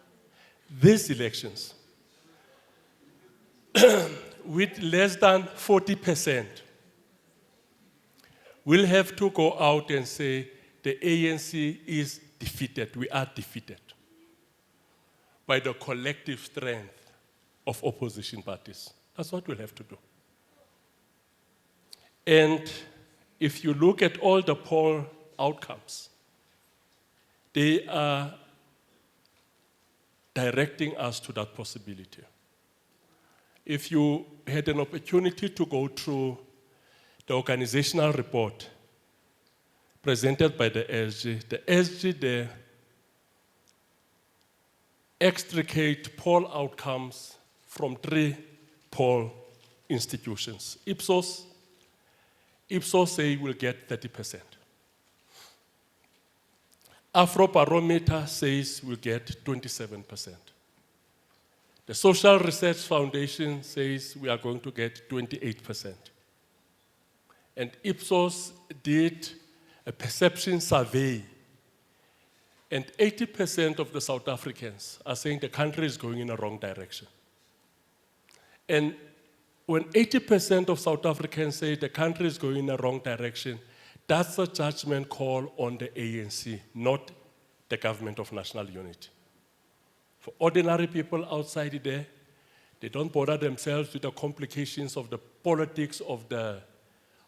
these elections with less than 40%, we'll have to go out and say the ANC is defeated. We are defeated by the collective strength of opposition parties. That's what we'll have to do. And if you look at all the poll outcomes, they are directing us to that possibility. If you had an opportunity to go through the organizational report presented by the SG there extricate poll outcomes from 3 poll institutions. Ipsos say we'll get 30%. Afrobarometer says we'll get 27%. The Social Research Foundation says we are going to get 28%. And Ipsos did a perception survey, and 80% of the South Africans are saying the country is going in a wrong direction. And when 80% of South Africans say the country is going in a wrong direction, that's a judgment call on the ANC, not the government of national unity. For ordinary people outside there, they don't bother themselves with the complications of the politics of the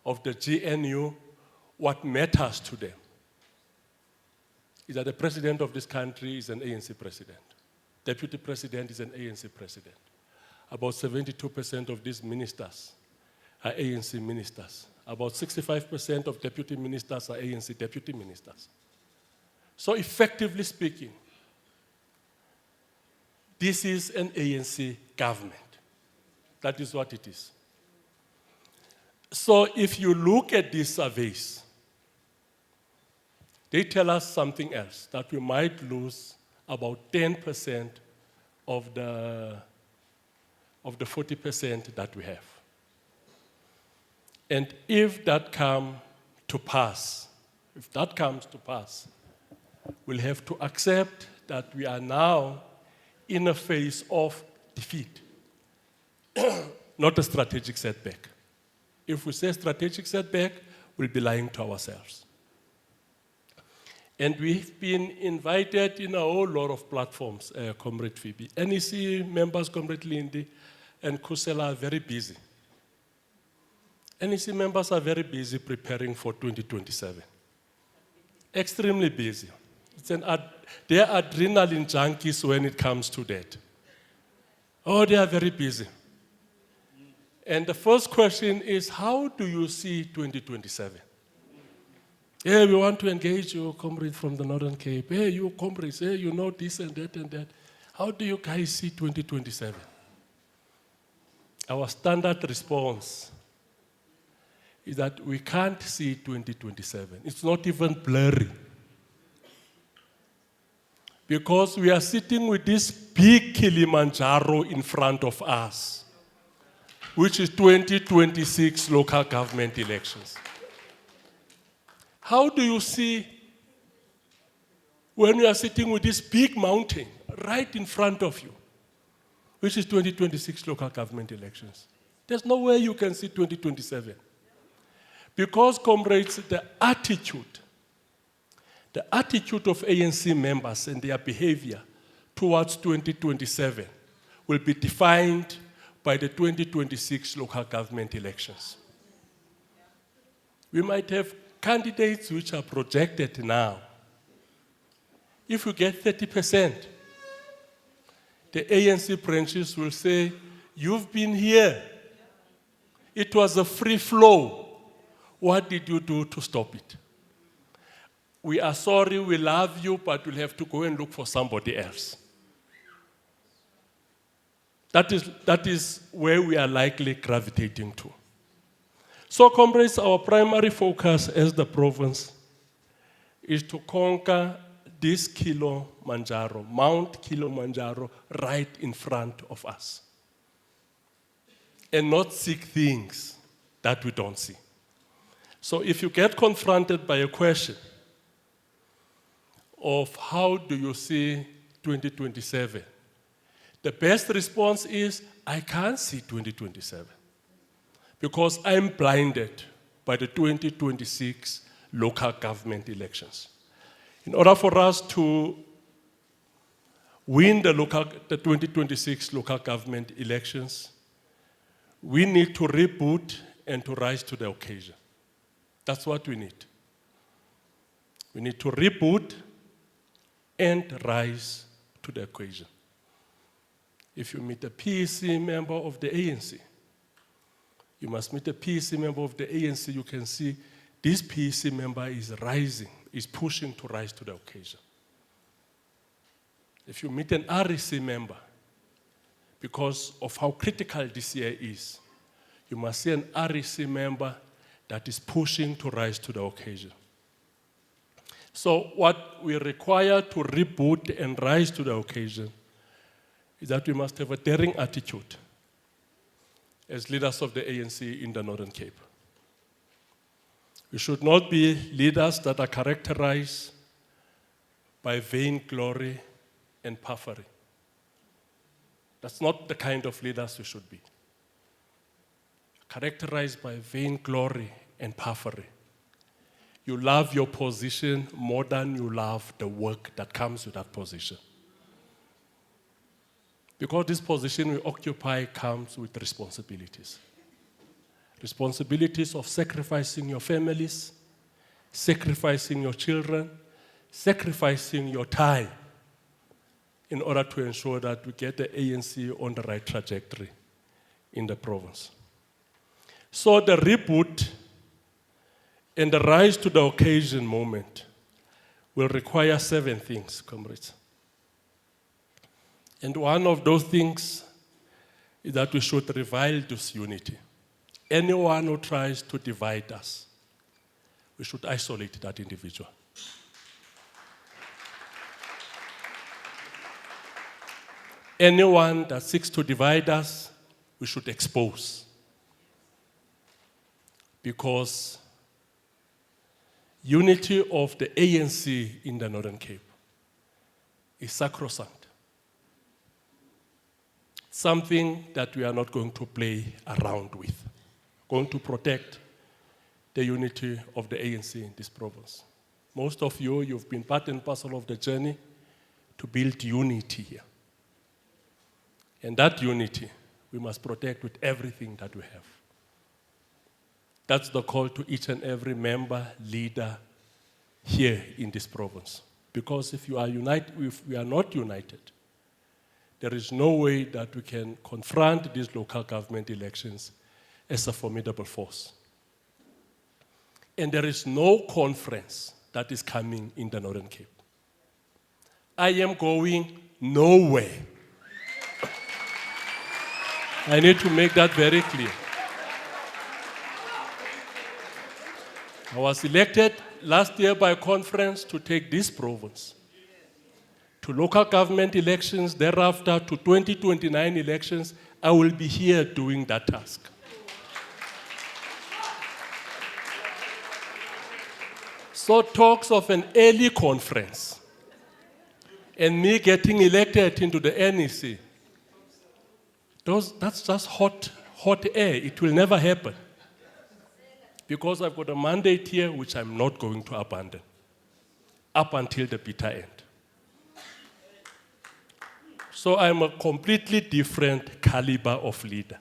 GNU. What matters to them is that the president of this country is an ANC president. Deputy president is an ANC president. About 72% of these ministers are ANC ministers. About 65% of deputy ministers are ANC deputy ministers. So effectively speaking, this is an ANC government. That is what it is. So if you look at these surveys, they tell us something else, that we might lose about 10% of the 40% that we have. And if that comes to pass, we'll have to accept that we are now in a phase of defeat, not a strategic setback. If we say strategic setback, we'll be lying to ourselves. And we've been invited in a whole lot of platforms, Comrade Phoebe. NEC members, Comrade Lindy and Kusela, are very busy. NEC members are very busy preparing for 2027. Extremely busy. They are adrenaline junkies when it comes to that. Oh, they are very busy. And the first question is, how do you see 2027? Hey, we want to engage you, comrades from the Northern Cape. Hey, you comrades, hey, you know this and that and that. How do you guys see 2027? Our standard response is that we can't see 2027. It's not even blurry. Because we are sitting with this big Kilimanjaro in front of us, which is 2026 local government elections. How do you see when you are sitting with this big mountain right in front of you, which is 2026 local government elections? There's no way you can see 2027. Because, comrades, the attitude of ANC members and their behavior towards 2027 will be defined by the 2026 local government elections. We might have candidates which are projected now. If you get 30%, the ANC branches will say, you've been here. It was a free flow. What did you do to stop it? We are sorry, we love you, but we'll have to go and look for somebody else. That is where we are likely gravitating to. So, comrades, our primary focus as the province is to conquer this Kilimanjaro, Mount Kilimanjaro, right in front of us. And not seek things that we don't see. So if you get confronted by a question of how do you see 2027, the best response is, I can't see 2027 because I'm blinded by the 2026 local government elections. In order for us to win the 2026 local government elections, we need to reboot and to rise to the occasion. That's what we need. We need to reboot and rise to the occasion. If you meet a PEC member of the ANC, you must meet a PEC member of the ANC, you can see this PEC member is rising, is pushing to rise to the occasion. If you meet an REC member, because of how critical this year is, you must see an REC member that is pushing to rise to the occasion. So what we require to reboot and rise to the occasion is that we must have a daring attitude as leaders of the ANC in the Northern Cape. We should not be leaders that are characterized by vainglory and puffery. That's not the kind of leaders we should be. Characterized by vainglory and puffery. You love your position more than you love the work that comes with that position. Because this position we occupy comes with responsibilities. Responsibilities of sacrificing your families, sacrificing your children, sacrificing your time in order to ensure that we get the ANC on the right trajectory in the province. So the reboot and the rise to the occasion moment will require 7 things, comrades. And one of those things is that we should revile this unity. Anyone who tries to divide us, we should isolate that individual. Anyone that seeks to divide us, we should expose. Because unity of the ANC in the Northern Cape is sacrosanct. Something that we are not going to play around with. Going to protect the unity of the ANC in this province. Most of you, you've been part and parcel of the journey to build unity here. And that unity, we must protect with everything that we have. That's the call to each and every member, leader here in this province. Because if we are not united, there is no way that we can confront these local government elections as a formidable force. And there is no conference that is coming in the Northern Cape. I am going nowhere. I need to make that very clear. I was elected last year by conference to take this province to local government elections, thereafter to 2029 elections. I will be here doing that task. So talks of an early conference and me getting elected into the NEC, that's just hot air. It will never happen. Because I've got a mandate here which I'm not going to abandon up until the bitter end. So I'm a completely different caliber of leader.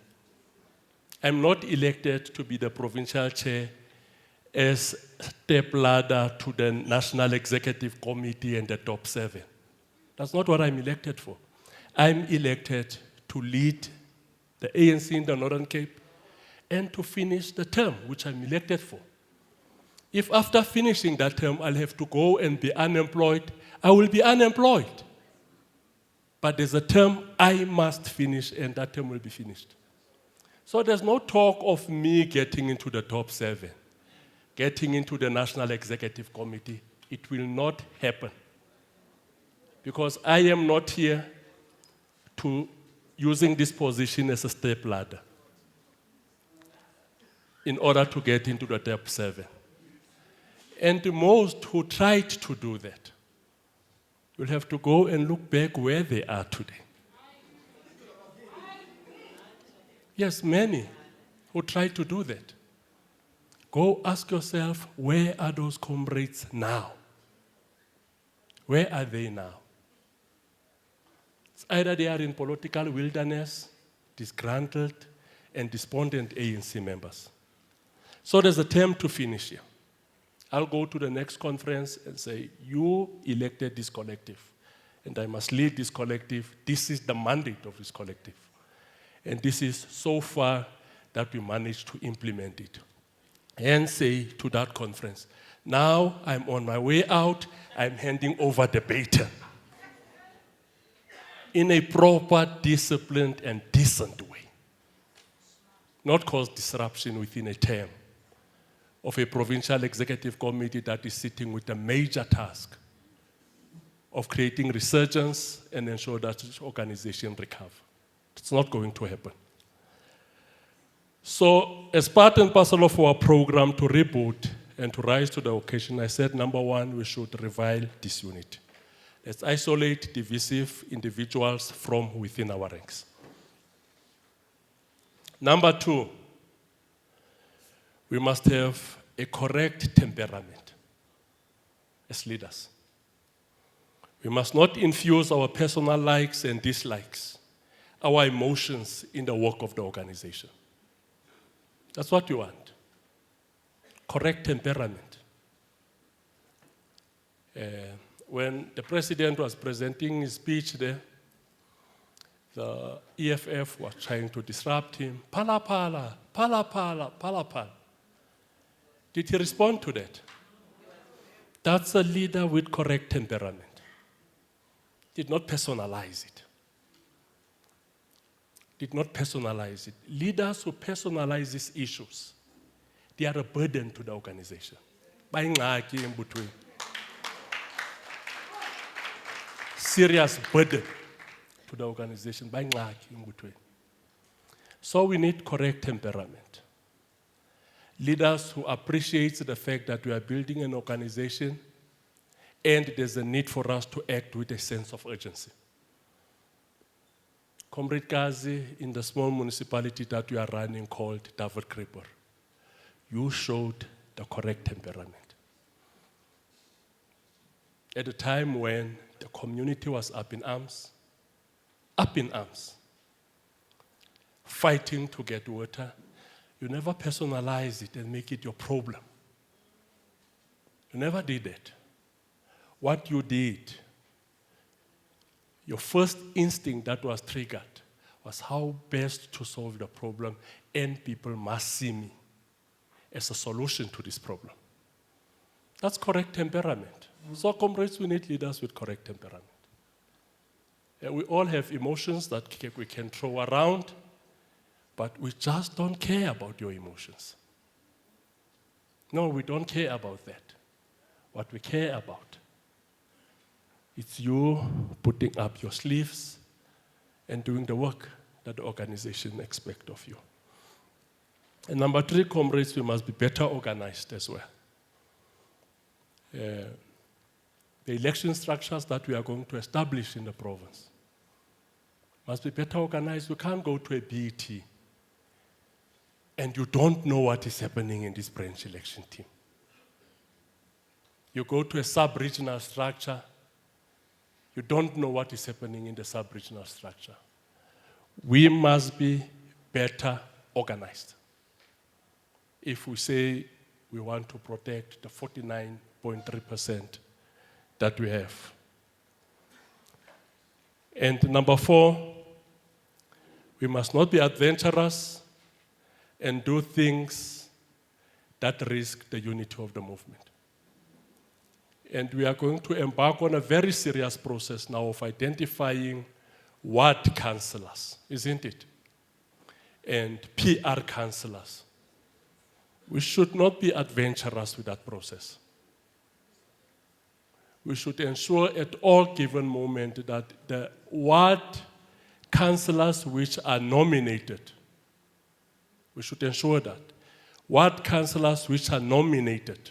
I'm not elected to be the provincial chair as step ladder to the National Executive Committee and the top 7. That's not what I'm elected for. I'm elected to lead the ANC in the Northern Cape and to finish the term, which I'm elected for. If after finishing that term, I'll have to go and be unemployed, I will be unemployed. But there's a term I must finish, and that term will be finished. So there's no talk of me getting into the top 7, getting into the National Executive Committee. It will not happen. Because I am not here to using this position as a step ladder in order to get into the top 7. And the most who tried to do that will have to go and look back where they are today. Yes, many who tried to do that. Go ask yourself, where are those comrades now? Where are they now? It's either they are in political wilderness, disgruntled, and despondent ANC members. So there's a term to finish here. I'll go to the next conference and say, you elected this collective, and I must lead this collective. This is the mandate of this collective. And this is so far that we managed to implement it. And say to that conference, now I'm on my way out, I'm handing over the baton in a proper, disciplined, and decent way. Not cause disruption within a term of a provincial executive committee that is sitting with a major task of creating resurgence and ensure that this organization recovers. It's not going to happen. So, as part and parcel of our program to reboot and to rise to the occasion, I said, number one, we should revile disunity. Let's isolate divisive individuals from within our ranks. Number two, we must have a correct temperament as leaders. We must not infuse our personal likes and dislikes, our emotions in the work of the organization. That's what we want. Correct temperament. When the president was presenting his speech there, the EFF was trying to disrupt him. Pala pala, pala pala, pala pala. Did he respond to that? That's a leader with correct temperament. Did not personalize it. Did not personalize it. Leaders who personalize these issues, they are a burden to the organization. Serious burden to the organization. So we need correct temperament. Leaders who appreciate the fact that we are building an organization and there's a need for us to act with a sense of urgency. Comrade Gazi, in the small municipality that we are running called David Creeper, you showed the correct temperament. At a time when the community was up in arms, fighting to get water, you never personalize it and make it your problem. You never did that. What you did, your first instinct that was triggered was how best to solve the problem, and people must see me as a solution to this problem. That's correct temperament. So, comrades, we need leaders with correct temperament. We all have emotions that we can throw around, but we just don't care about your emotions. No, we don't care about that. What we care about, it's you putting up your sleeves and doing the work that the organization expects of you. And number 3, comrades, we must be better organized as well. The election structures that we are going to establish in the province must be better organized. We can't go to a BET and you don't know what is happening in this branch election team. You go to a sub-regional structure, you don't know what is happening in the sub-regional structure. We must be better organized if we say we want to protect the 49.3% that we have. And number 4, we must not be adventurous and do things that risk the unity of the movement. And we are going to embark on a very serious process now of identifying ward councillors, isn't it? And PR councillors. We should not be adventurous with that process. We should ensure at all given moment that the ward councillors which are nominated, we should ensure that ward councillors which are nominated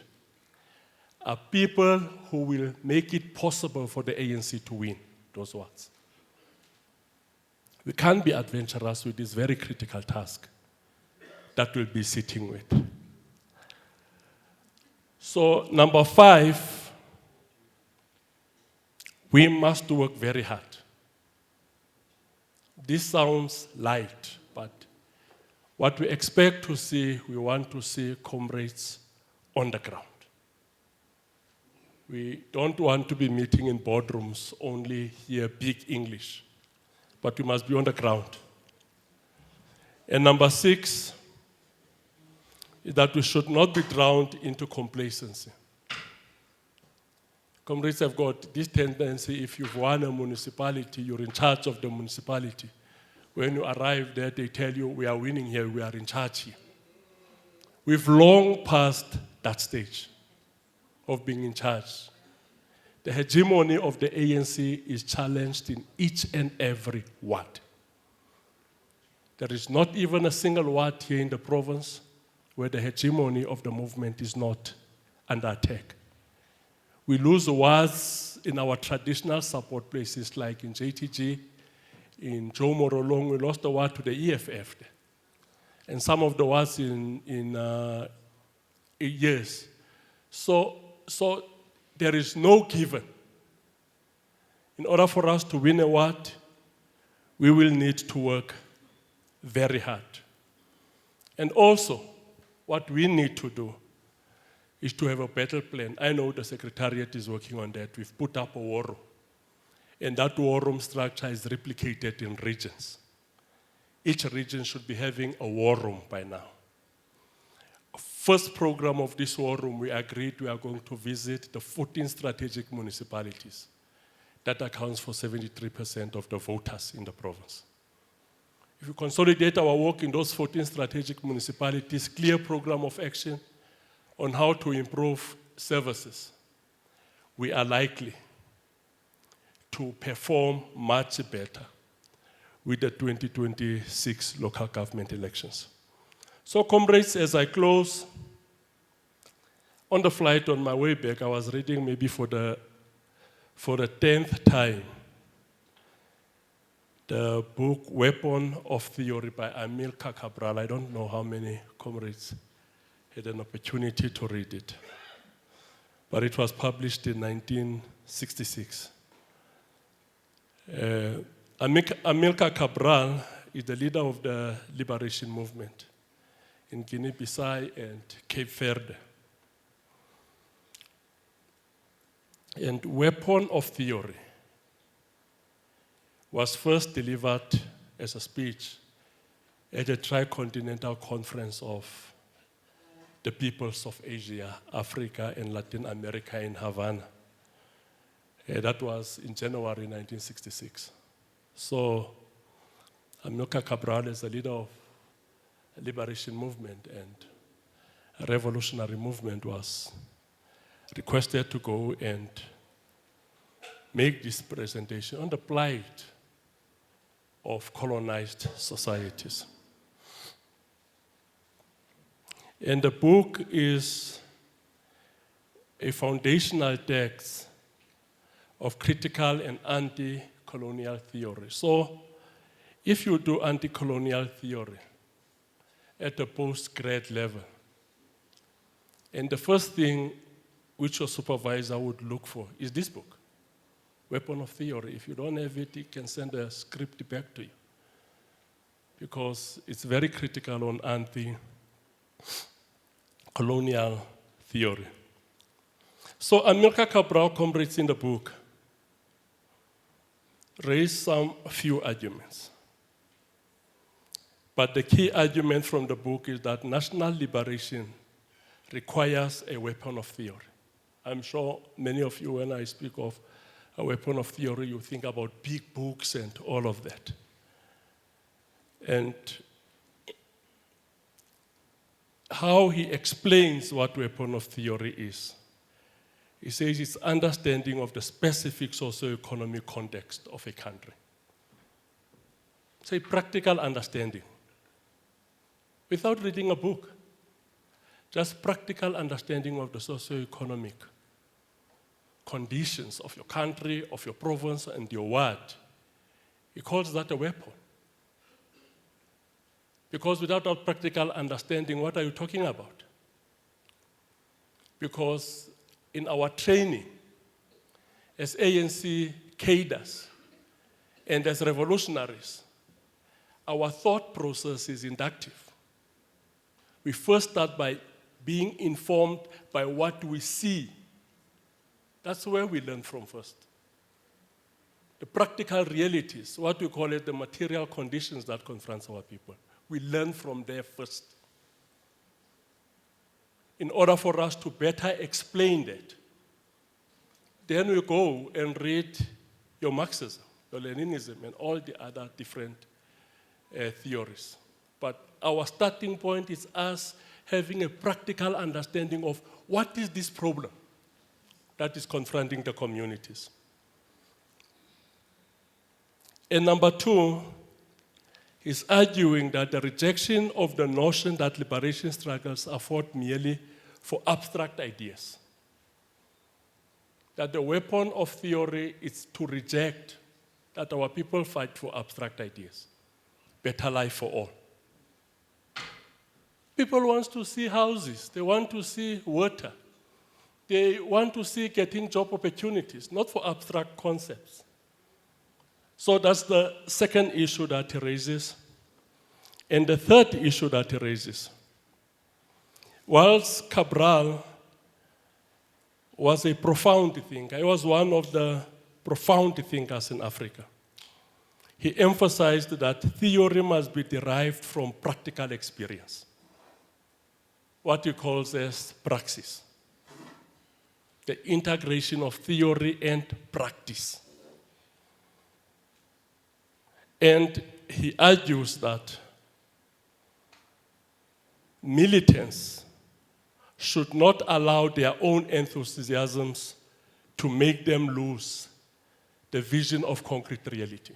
are people who will make it possible for the ANC to win those wards. We can't be adventurous with this very critical task that we'll be sitting with. So, number 5, we must work very hard. This sounds light, but what we expect to see, we want to see comrades on the ground. We don't want to be meeting in boardrooms, only hear big English, but we must be on the ground. And number 6 is that we should not be drowned into complacency. Comrades have got this tendency, if you've won a municipality, you're in charge of the municipality. When you arrive there, they tell you, we are winning here, we are in charge here. We've long passed that stage of being in charge. The hegemony of the ANC is challenged in each and every ward. There is not even a single ward here in the province where the hegemony of the movement is not under attack. We lose wards in our traditional support places like in JTG, in Joe Morolong, we lost the ward to the EFF. And some of the wards in years. So there is no given. In order for us to win a ward, we will need to work very hard. And also, what we need to do is to have a battle plan. I know the Secretariat is working on that. We've put up a war room. And that war room structure is replicated in regions. Each region should be having a war room by now. First program of this war room, we agreed we are going to visit the 14 strategic municipalities. That accounts for 73% of the voters in the province. If we consolidate our work in those 14 strategic municipalities, clear program of action on how to improve services, we are likely to perform much better with the 2026 local government elections. So, comrades, as I close, on the flight on my way back, I was reading maybe for the 10th time the book Weapon of Theory by Amilcar Cabral. I don't know how many comrades had an opportunity to read it, but it was published in 1966. Amilcar Cabral is the leader of the liberation movement in Guinea-Bissau and Cape Verde. And Weapon of Theory was first delivered as a speech at a tricontinental conference of the peoples of Asia, Africa, and Latin America in Havana. That was in January 1966. So Amilcar Cabral is the leader of the liberation movement, and revolutionary movement was requested to go and make this presentation on the plight of colonized societies. And the book is a foundational text of critical and anti-colonial theory. So if you do anti-colonial theory at the post-grad level, and the first thing which your supervisor would look for is this book, Weapon of Theory. If you don't have it, he can send a script back to you, because it's very critical on anti-colonial theory. So Amilcar Cabral, comrades in the book, raised a few arguments. But the key argument from the book is that national liberation requires a weapon of theory. I'm sure many of you, when I speak of a weapon of theory, you think about big books and all of that. And how he explains what weapon of theory is, he says it's understanding of the specific socio-economic context of a country. It's a practical understanding. Without reading a book, just practical understanding of the socio-economic conditions of your country, of your province, and your ward. He calls that a weapon. Because without that practical understanding, what are you talking about? Because in our training, as ANC cadres and as revolutionaries, our thought process is inductive. We first start by being informed by what we see. That's where we learn from first. The practical realities, what we call it, the material conditions that confront our people. We learn from there first. In order for us to better explain that, then we go and read your Marxism, your Leninism, and all the other different theories. But our starting point is us having a practical understanding of what is this problem that is confronting the communities. And number two, is arguing that the rejection of the notion that liberation struggles are fought merely for abstract ideas. That the weapon of theory is to reject that our people fight for abstract ideas. Better life for all. People want to see houses, they want to see water, they want to see getting job opportunities, not for abstract concepts. So that's the second issue that he raises. And the third issue that he raises. Whilst Cabral was a profound thinker, he was one of the profound thinkers in Africa. He emphasized that theory must be derived from practical experience, what he calls as praxis, the integration of theory and practice. And he argues that militants should not allow their own enthusiasms to make them lose the vision of concrete reality.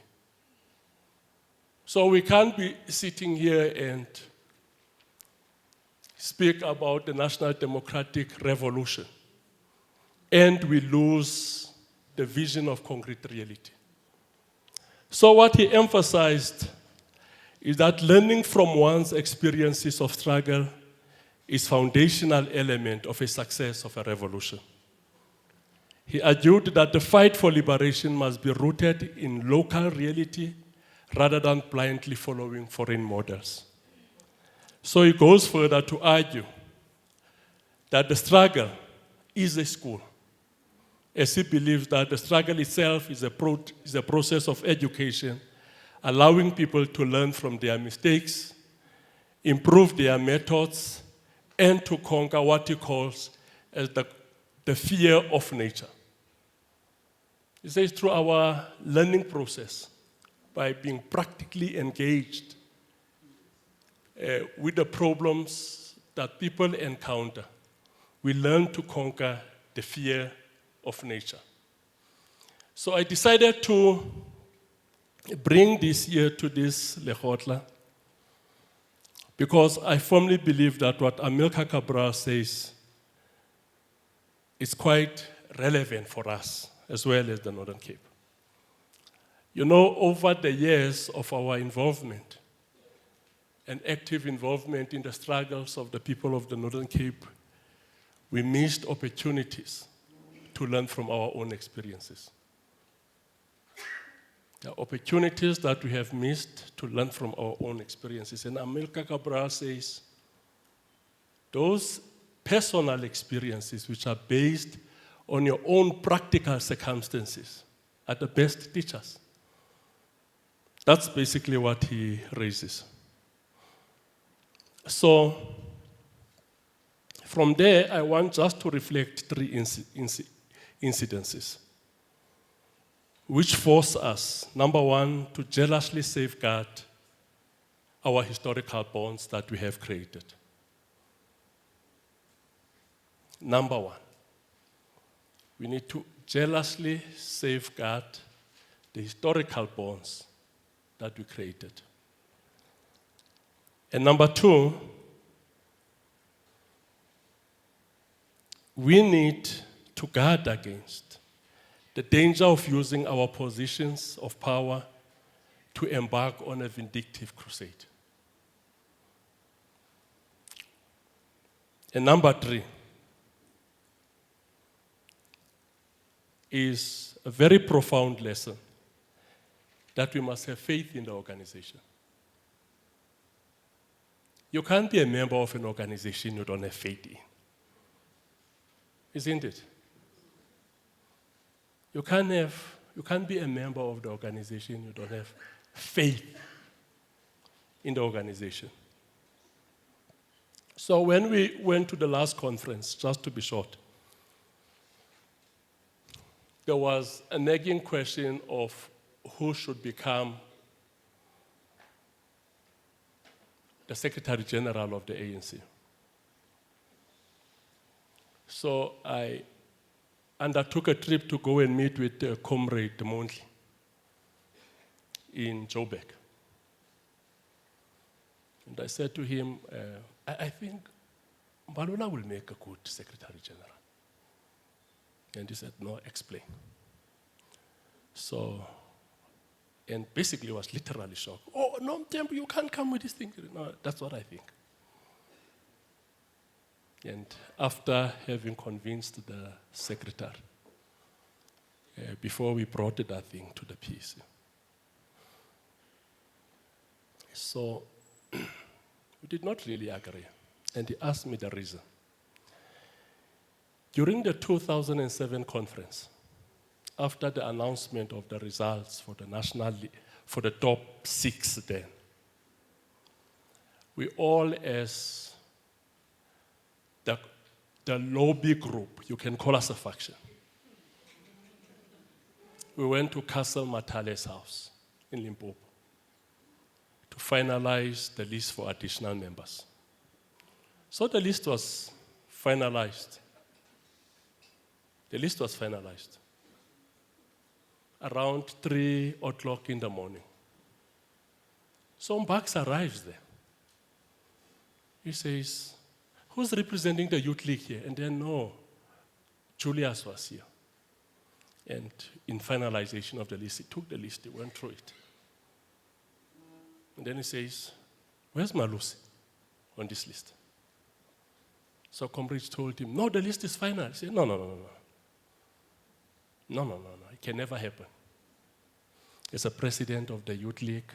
So we can't be sitting here and speak about the National Democratic Revolution and we lose the vision of concrete reality. So what he emphasized is that learning from one's experiences of struggle is a foundational element of a success of a revolution. He argued that the fight for liberation must be rooted in local reality rather than blindly following foreign models. So he goes further to argue that the struggle is a school, as he believes that the struggle itself is a process of education, allowing people to learn from their mistakes, improve their methods, and to conquer what he calls as the fear of nature. He says through our learning process, by being practically engaged with the problems that people encounter, we learn to conquer the fear of nature. So I decided to bring this year to this Lekgotla because I firmly believe that what Amilcar Cabral says is quite relevant for us as well as the Northern Cape. You know, over the years of our involvement and active involvement in the struggles of the people of the Northern Cape, we missed opportunities to learn from our own experiences. The opportunities that we have missed to learn from our own experiences. And Amilcar Cabral says, those personal experiences which are based on your own practical circumstances are the best teachers. That's basically what he raises. So, from there, I want just to reflect three incidences which force us, number one, to jealously safeguard our historical bonds that we have created. Number one, we need to jealously safeguard the historical bonds that we created. And number two, we need to guard against the danger of using our positions of power to embark on a vindictive crusade. And number three is a very profound lesson that we must have faith in the organization. You can't be a member of an organization you don't have faith in. Isn't it? You can't be a member of the organization you don't have faith in the organization. So when we went to the last conference, just to be short, there was a nagging question of who should become the Secretary General of the ANC. So I undertook a trip to go and meet with Comrade Mondli in Joburg. And I said to him, I think Mbalula will make a good Secretary General. And he said, no, explain. So, and basically I was literally shocked. Oh, no, Temple, you can't come with this thing. No, that's what I think. And after having convinced the secretary, before we brought that thing to the PEC. So, we did not really agree. And he asked me the reason. During the 2007 conference, after the announcement of the results for the national, for the top 6 then, we all as the lobby group, you can call us a faction, we went to Castle Matale's house in Limpopo to finalize the list for additional members. So the list was finalized. The list was finalized around 3 o'clock in the morning. So Mbax arrives there. He says, who's representing the youth league here? And then, no, Julius was here. And in finalization of the list, he took the list, he went through it. And then he says, where's Malusi on this list? So Comrade told him, no, the list is final. He said, no. No, it can never happen. As a president of the youth league,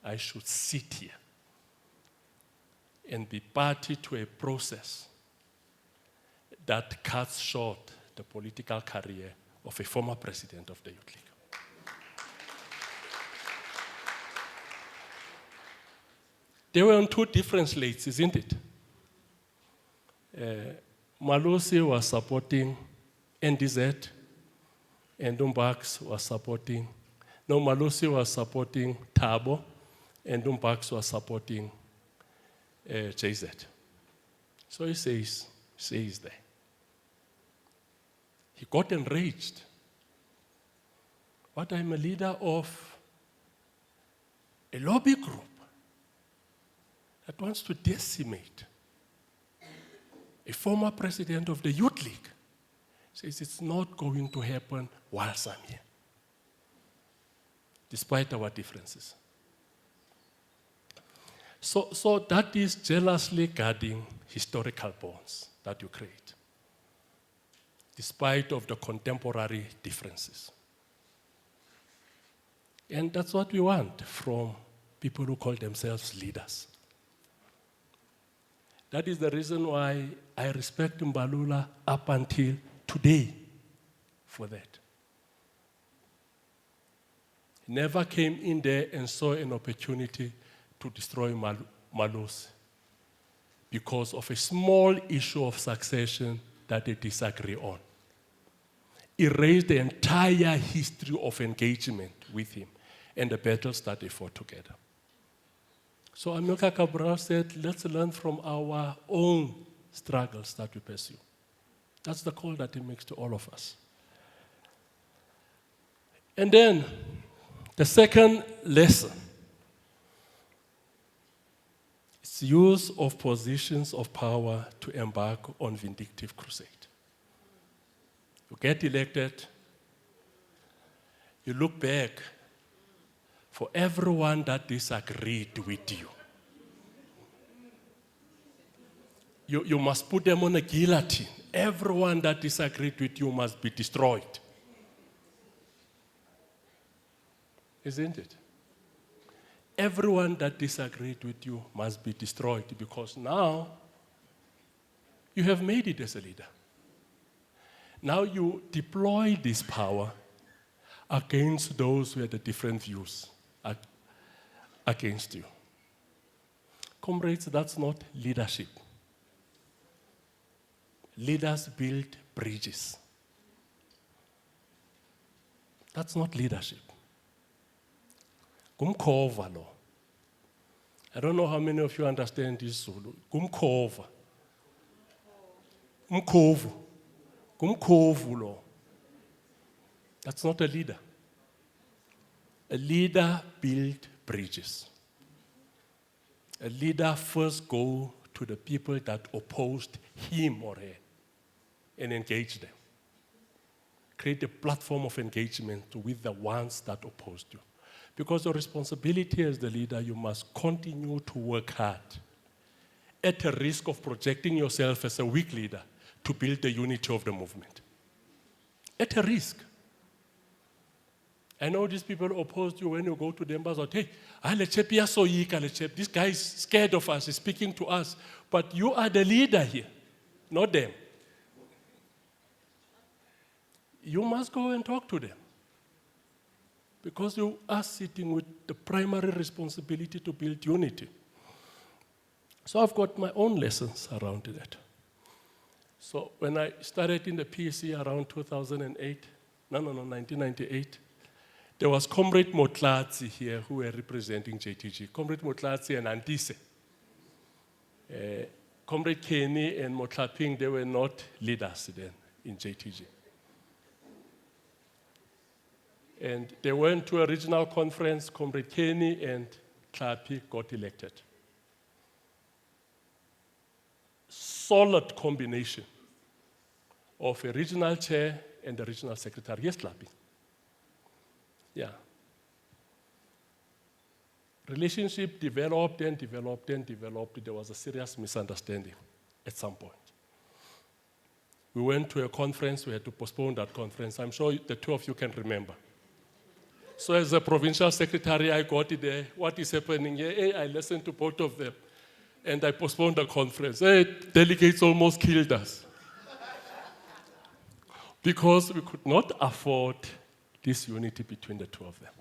I should sit here and be party to a process that cuts short the political career of a former president of the youth league. They were on 2 different slates, isn't it? Malusi was supporting NDZ, and Mbax was supporting, no, Malusi was supporting Thabo, and Mbax was supporting JZ. So he says there. He got enraged. But I'm a leader of a lobby group that wants to decimate a former president of the Youth League. Says it's not going to happen whilst I'm here, despite our differences. So that is jealously guarding historical bonds that you create, despite of the contemporary differences. And that's what we want from people who call themselves leaders. That is the reason why I respect Mbalula up until today for that. He never came in there and saw an opportunity to destroy Malusi because of a small issue of succession that they disagree on. Erased the entire history of engagement with him and the battles that they fought together. So Amilcar Cabral said, let's learn from our own struggles that we pursue. That's the call that he makes to all of us. And then, the second lesson is use of positions of power to embark on vindictive crusade. You get elected, you look back for everyone that disagreed with you. You must put them on a guillotine. Everyone that disagreed with you must be destroyed. Isn't it? Everyone that disagreed with you must be destroyed because now you have made it as a leader. Now you deploy this power against those who had the different views against you. Comrades, that's not leadership. Leaders build bridges. That's not leadership. Kumkhova lo. I don't know how many of you understand this Zulu. Kumkhova. Umkhovu. Kumkhovu lo. That's not a leader. A leader builds bridges. A leader first goes to the people that opposed him or her and engage them. Create a platform of engagement with the ones that opposed you. Because the responsibility as the leader, you must continue to work hard at the risk of projecting yourself as a weak leader to build the unity of the movement. At a risk. I know these people opposed you when you go to them, but hey, this guy is scared of us, he's speaking to us. But you are the leader here, not them. You must go and talk to them. Because you are sitting with the primary responsibility to build unity. So I've got my own lessons around that. So when I started in the PEC around 1998, there was Comrade Motlatsi here who were representing JTG. Comrade Motlatsi and Antise. Comrade Kenny and Motlaping, they were not leaders then in JTG. And they went to a regional conference. Comrade Kenny and Tlhapi got elected. Solid combination of a regional chair and a regional secretary. Yes, Tlhapi. Yeah. Relationship developed and developed and developed. There was a serious misunderstanding at some point. We went to a conference. We had to postpone that conference. I'm sure the two of you can remember. So as a provincial secretary, I got it there. What is happening here? Hey, I listened to both of them. And I postponed the conference. Hey, delegates almost killed us. Because we could not afford this unity between the two of them.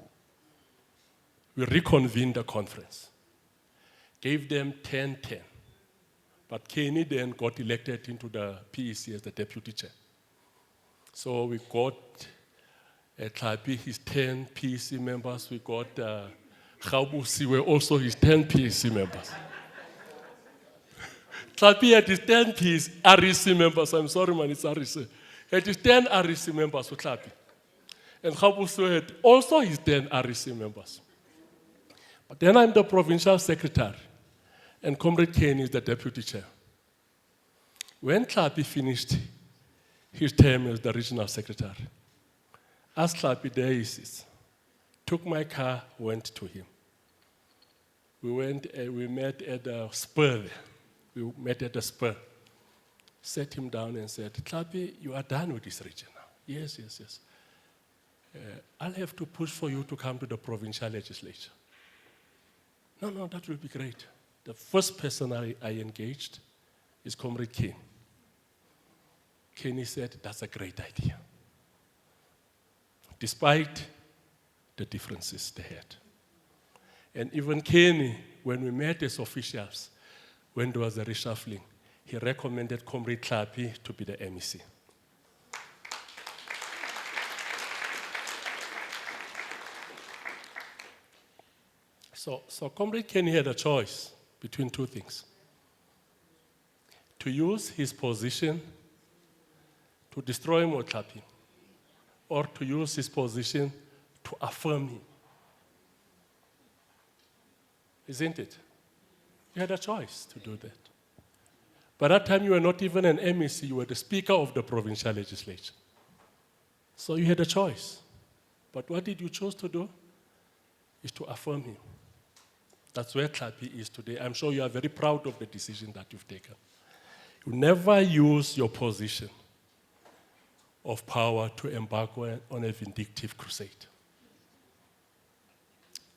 We reconvened the conference. Gave them 10-10. But Kenny then got elected into the PEC as the deputy chair. So we got at Tlhapi, his 10 PEC members. We got Gabusi, were also his 10 PEC members. Tlhapi had his 10 piece REC members. I'm sorry, man, it's REC. He had his 10 REC members with Tlhapi. And Kgabuso had also his 10 REC members. But then I'm the provincial secretary, and Comrade Kenny is the deputy chair. When Tlhapi finished his term as the regional secretary, asked Tlhapi, there he sits, took my car, went to him. We met at the spur. We met at the spur. Sat him down and said, Tlhapi, you are done with this region now. Yes. I'll have to push for you to come to the provincial legislature. No, that will be great. The first person I engaged is Comrade Kenny. Kenny said, that's a great idea. Despite the differences they had. And even Kenny, when we met as officials, when there was a reshuffling, he recommended Comrade Tlhapi to be the MEC. So Comrade Kenny had a choice between two things. To use his position to destroy Tlhapi, or to use his position to affirm him. Isn't it? You had a choice to do that. By that time, you were not even an MEC, you were the Speaker of the provincial legislature. So you had a choice. But what did you choose to do? Is to affirm him. That's where Tlhapi is today. I'm sure you are very proud of the decision that you've taken. You never use your position of power to embark on a vindictive crusade.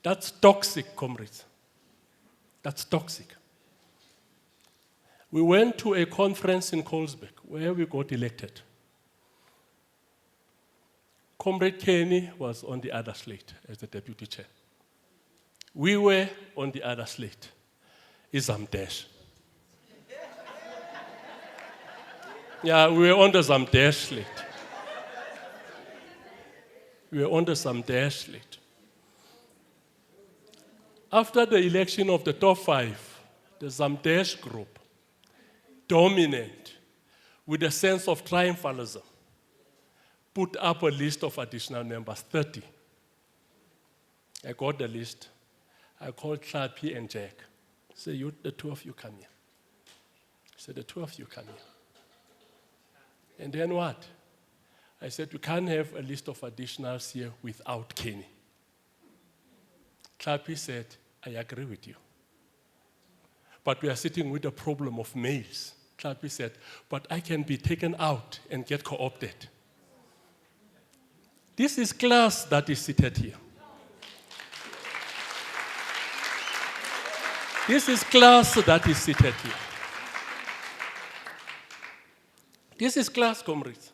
That's toxic, comrades. That's toxic. We went to a conference in Colesberg where we got elected. Comrade Kenny was on the other slate as the deputy chair. We were on the other slate. Zamdesh. Yeah, we were on the Zamdesh slate. We were on the Zamdesh slate. After the election of the top 5, the Zamdesh group, dominant, with a sense of triumphalism, put up a list of additional members, 30. I got the list. I called Tlhapi and Jack. I said, the two of you come here. I said, the two of you come here. And then what? I said, we can't have a list of additionals here without Kenny. Tlhapi said, I agree with you. But we are sitting with the problem of males. Tlhapi said, but I can be taken out and get co-opted. This is class that is seated here. This is class that is seated here. This is class, comrades.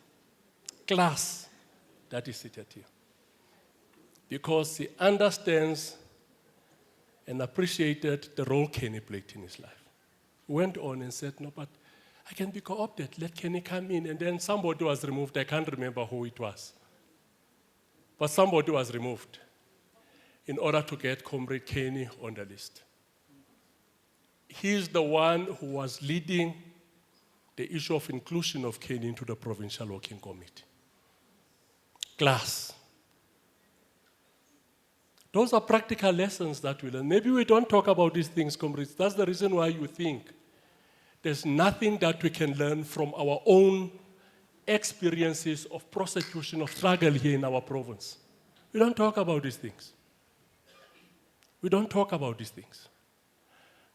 Class that is seated here. Because he understands and appreciated the role Kenny played in his life. He went on and said, no, but I can be co-opted. Let Kenny come in. And then somebody was removed. I can't remember who it was. But somebody was removed in order to get Comrade Kenny on the list. He's the one who was leading the issue of inclusion of Kenny into the Provincial Working Committee. Class. Those are practical lessons that we learn. Maybe we don't talk about these things, comrades. That's the reason why you think there's nothing that we can learn from our own experiences of prosecution, of struggle here in our province. We don't talk about these things. We don't talk about these things.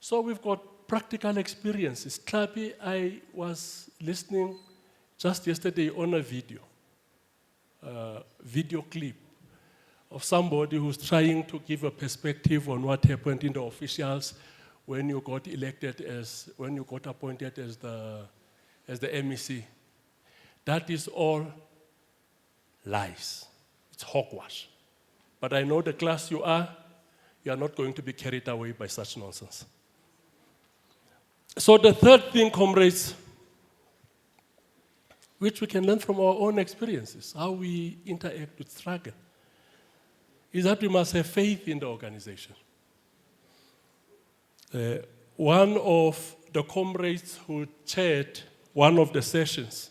So we've got practical experiences. Tlhapi, I was listening just yesterday on a video clip of somebody who's trying to give a perspective on what happened in the officials when you got appointed as the MEC. That is all lies. It's hogwash. But I know the class you are not going to be carried away by such nonsense. So the third thing, comrades, which we can learn from our own experiences, how we interact with struggle, is that we must have faith in the organization. One of the comrades who chaired one of the sessions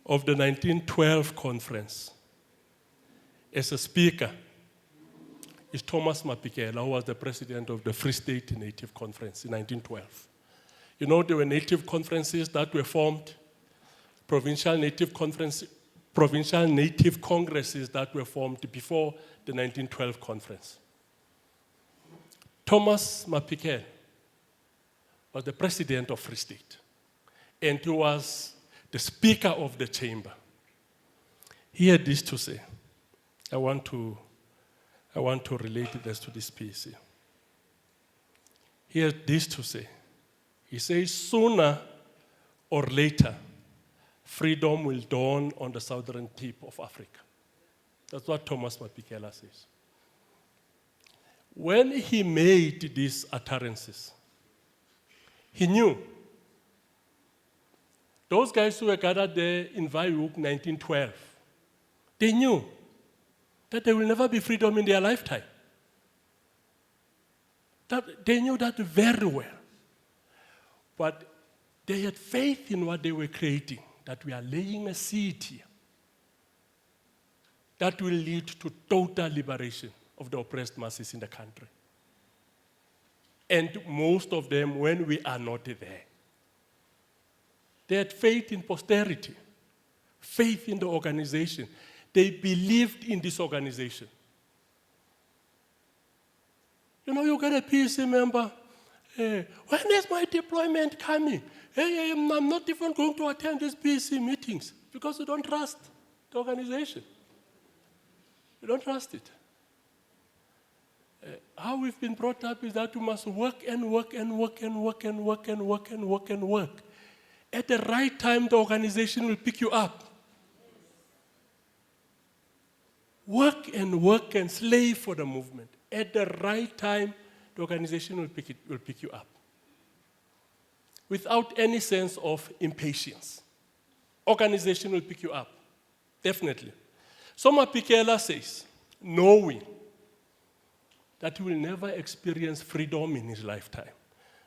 of the 1912 conference as a speaker is Thomas Mapikela, who was the president of the Free State Native Conference in 1912. You know, there were native conferences that were formed, provincial native congresses that were formed before the 1912 conference. Thomas Mapikela was the president of Free State, and he was the speaker of the chamber. He had this to say. I want to relate this to this piece here. He had this to say. He says, sooner or later, freedom will dawn on the southern tip of Africa. That's what Thomas Mapikela says. When he made these utterances, he knew those guys who were gathered there in Windhoek 1912, they knew that there will never be freedom in their lifetime. They knew that very well. But they had faith in what they were creating, that we are laying a seed here that will lead to total liberation of the oppressed masses in the country. And most of them, when we are not there, they had faith in posterity, faith in the organization. They believed in this organization. You know, you get a PC member, when is my deployment coming? Hey, I'm not even going to attend these PC meetings because you don't trust the organization. You don't trust it. How we've been brought up is that you must work and work and work and work and work and work and work and work. At the right time, the organization will pick you up. Work and slave for the movement. At the right time, the organization will pick you up. Without any sense of impatience. Organization will pick you up. Definitely. So Mapikela says, knowing that he will never experience freedom in his lifetime,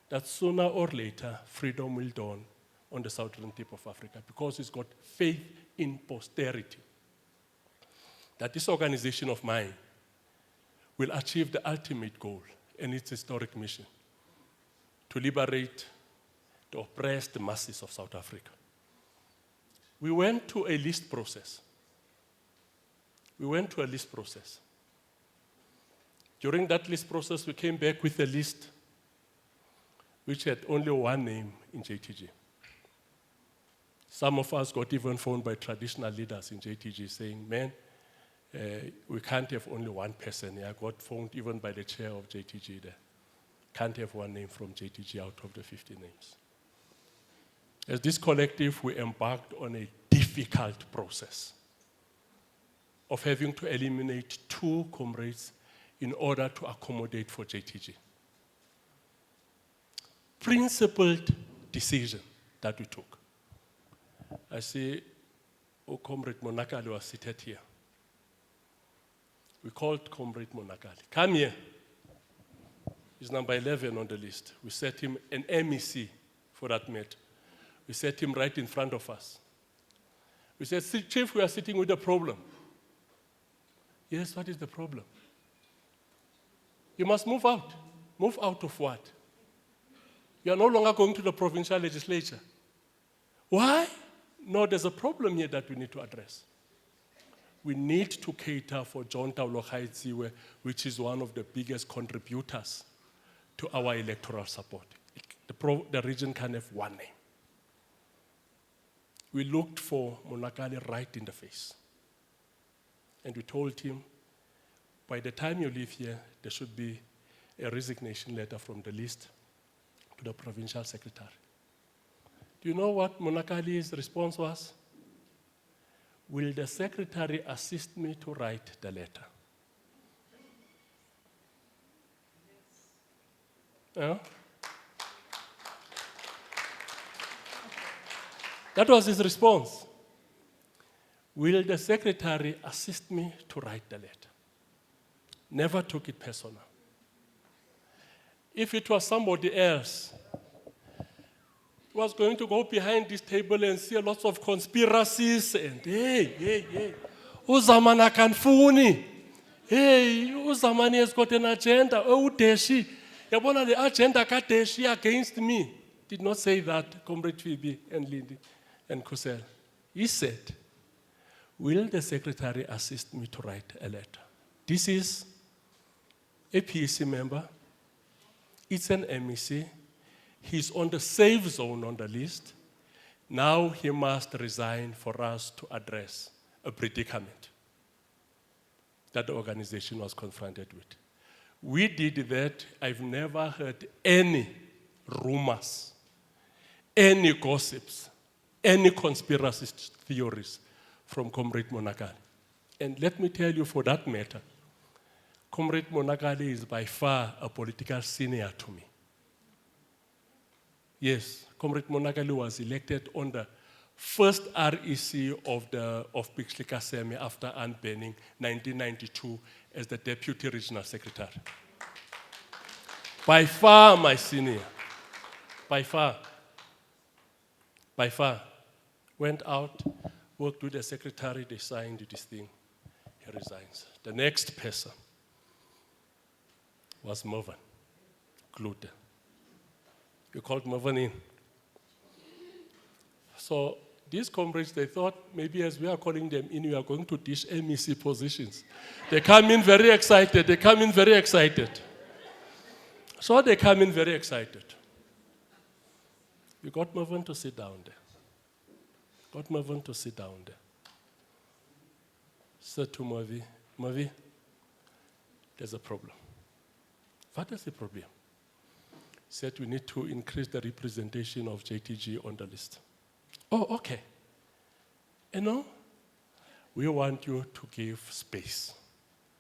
that sooner or later, freedom will dawn on the southern tip of Africa because he's got faith in posterity. That this organization of mine will achieve the ultimate goal and its historic mission, to liberate the oppressed masses of South Africa. We went to a list process. During that list process, we came back with a list which had only one name in JTG. Some of us got even phoned by traditional leaders in JTG saying, man, we can't have only one person. I got phoned even by the chair of JTG there. Can't have one name from JTG out of the 50 names. As this collective, we embarked on a difficult process of having to eliminate 2 comrades in order to accommodate for JTG. Principled decision that we took. I see Comrade Monakali was seated here. We called Comrade Monakali. Come here. He's number 11 on the list. We set him an MEC for that matter. We set him right in front of us. We said, Chief, we are sitting with a problem. Yes, what is the problem? You must move out. Move out of what? You are no longer going to the provincial legislature. Why? No, there's a problem here that we need to address. We need to cater for John Taulo Khaitziwe, which is one of the biggest contributors to our electoral support. The region can have one name. We looked for Monakali right in the face. And we told him, by the time you leave here, there should be a resignation letter from the list to the provincial secretary. Do you know what Monakali's response was? Will the secretary assist me to write the letter? Yeah? That was his response. Will the secretary assist me to write the letter? Never took it personal. If it was somebody else, He was going to go behind this table and see lots of conspiracies and hey. Uzamani akanifuni. Hey, Zamani has got an agenda. Oh, Deshi. Yabona the agenda ka Deshi against me. Did not say that, Comrade Phoebe and Lindy and Kusel. He said, will the secretary assist me to write a letter? This is a PEC member. It's an MEC. He's on the safe zone on the list. Now he must resign for us to address a predicament that the organization was confronted with. We did that. I've never heard any rumors, any gossips, any conspiracy theories from Comrade Monakali. And let me tell you, for that matter, Comrade Monakali is by far a political senior to me. Yes, Comrade Monakali was elected on the first REC of PEC Lekgotla after unbanning 1992 as the Deputy Regional Secretary. By far my senior. By far. Went out, worked with the secretary, they signed this thing. He resigns. The next person was Mervyn Glute. We called Mervyn in. So these comrades, they thought maybe as we are calling them in, we are going to dish MEC positions. They come in very excited. So they come in very excited. We got Mervyn to sit down there. Said to Mervyn, there's a problem. What is the problem? Said we need to increase the representation of JTG on the list. Oh, okay. We want you to give space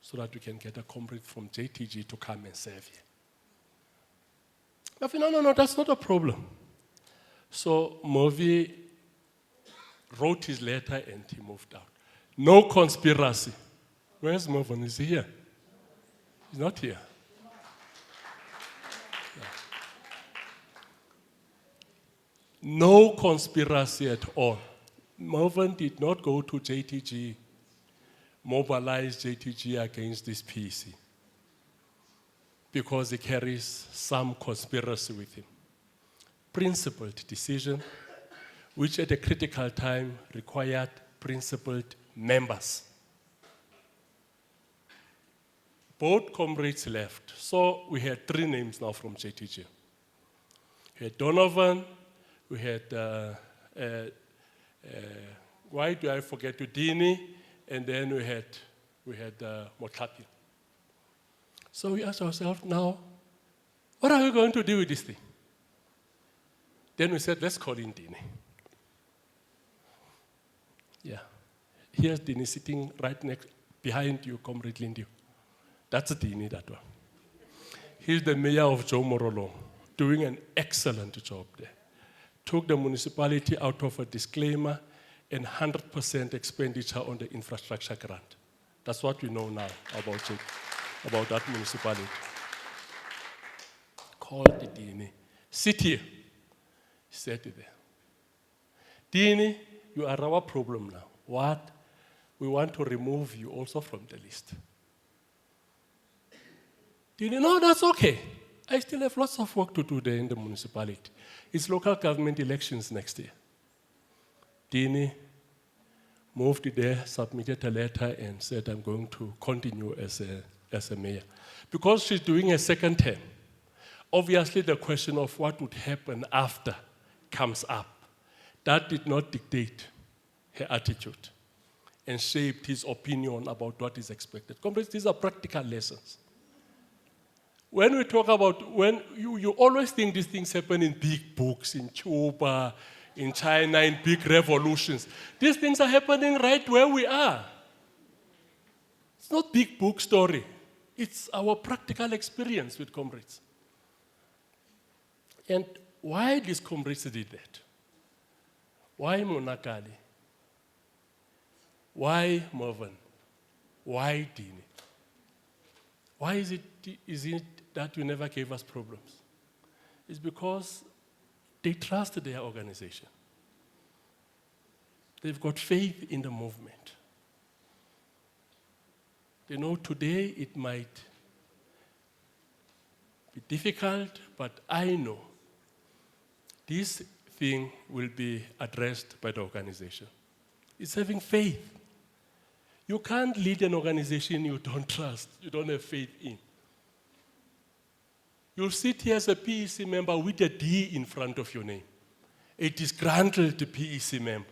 so that we can get a comrade from JTG to come and serve here. I said, no, that's not a problem. So Movi wrote his letter and he moved out. No conspiracy. Where's Mervyn? Is he here? He's not here. No conspiracy at all. Mervyn did not go to JTG, mobilize JTG against this PEC because he carries some conspiracy with him. Principled decision, which at a critical time required principled members. Both comrades left, so we had 3 names now from JTG. We had Donovan, we had, why do I forget Udini, and then we had Motlapi. So we asked ourselves, now, what are we going to do with this thing? Then we said, let's call in Dini. Yeah. Here's Dini sitting right next, behind you, Comrade Lindy. That's Dini, that one. He's the mayor of Joe Morolong, doing an excellent job there. Took the municipality out of a disclaimer and 100% expenditure on the infrastructure grant. That's what we know now about that municipality. Called the Dini. Sit here. He said there. Dini, you are our problem now. What? We want to remove you also from the list. Dini, no, that's okay. I still have lots of work to do there in the municipality. It's local government elections next year. Dini moved there, submitted a letter, and said, I'm going to continue as a mayor. Because she's doing a second term, obviously the question of what would happen after comes up. That did not dictate her attitude and shaped his opinion about what is expected. Comrades, these are practical lessons. When we talk about, when you always think these things happen in big books, in Cuba, in China, in big revolutions. These things are happening right where we are. It's not big book story. It's our practical experience with comrades. And why these comrades did that? Why Monakali? Why Mervyn? Why Dini? Why is it that you never gave us problems? It's because They trust their organization. They've got faith in the movement. They know today it might be difficult, but I know this thing will be addressed by the organization. It's having faith. You can't lead an organization you don't trust, you don't have faith in. You'll sit here as a PEC member with a D in front of your name. A disgruntled PEC member.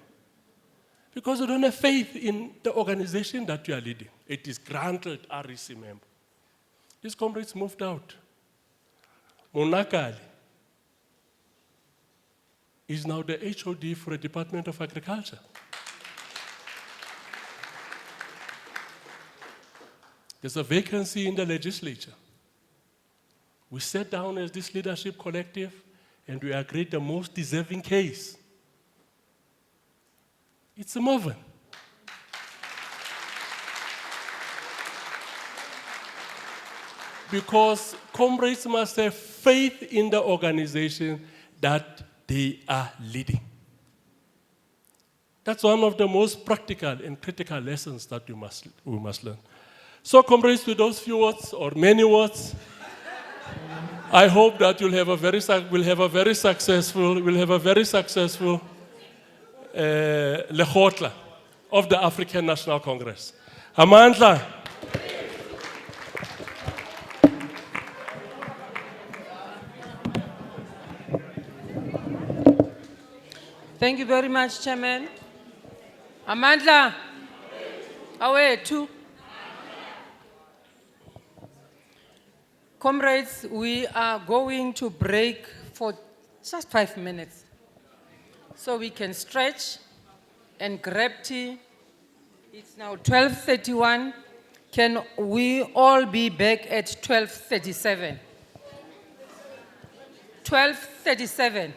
Because you don't have faith in the organization that you are leading. A disgruntled REC member. These comrades moved out. Monakali is now the HOD for the Department of Agriculture. There's a vacancy in the legislature. We sat down as this leadership collective and we agreed the most deserving case. It's a movement. Because comrades must have faith in the organization that they are leading. That's one of the most practical and critical lessons that we must learn. So comrades, with those few words or many words, I hope that we'll have a very successful Lekgotla of the African National Congress. Amandla. Thank you very much, Chairman. Amandla. Away too. Comrades, we are going to break for just 5 minutes so we can stretch and grab tea. It's now 12:31. Can we all be back at 12:37? 12:37.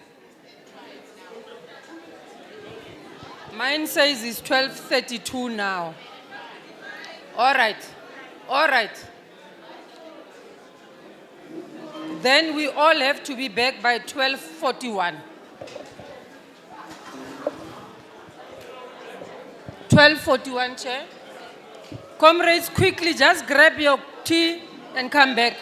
Mine says it's 12:32 now. All right. Then we all have to be back by 12:41. 12:41, Chair. Comrades, quickly just grab your tea and come back.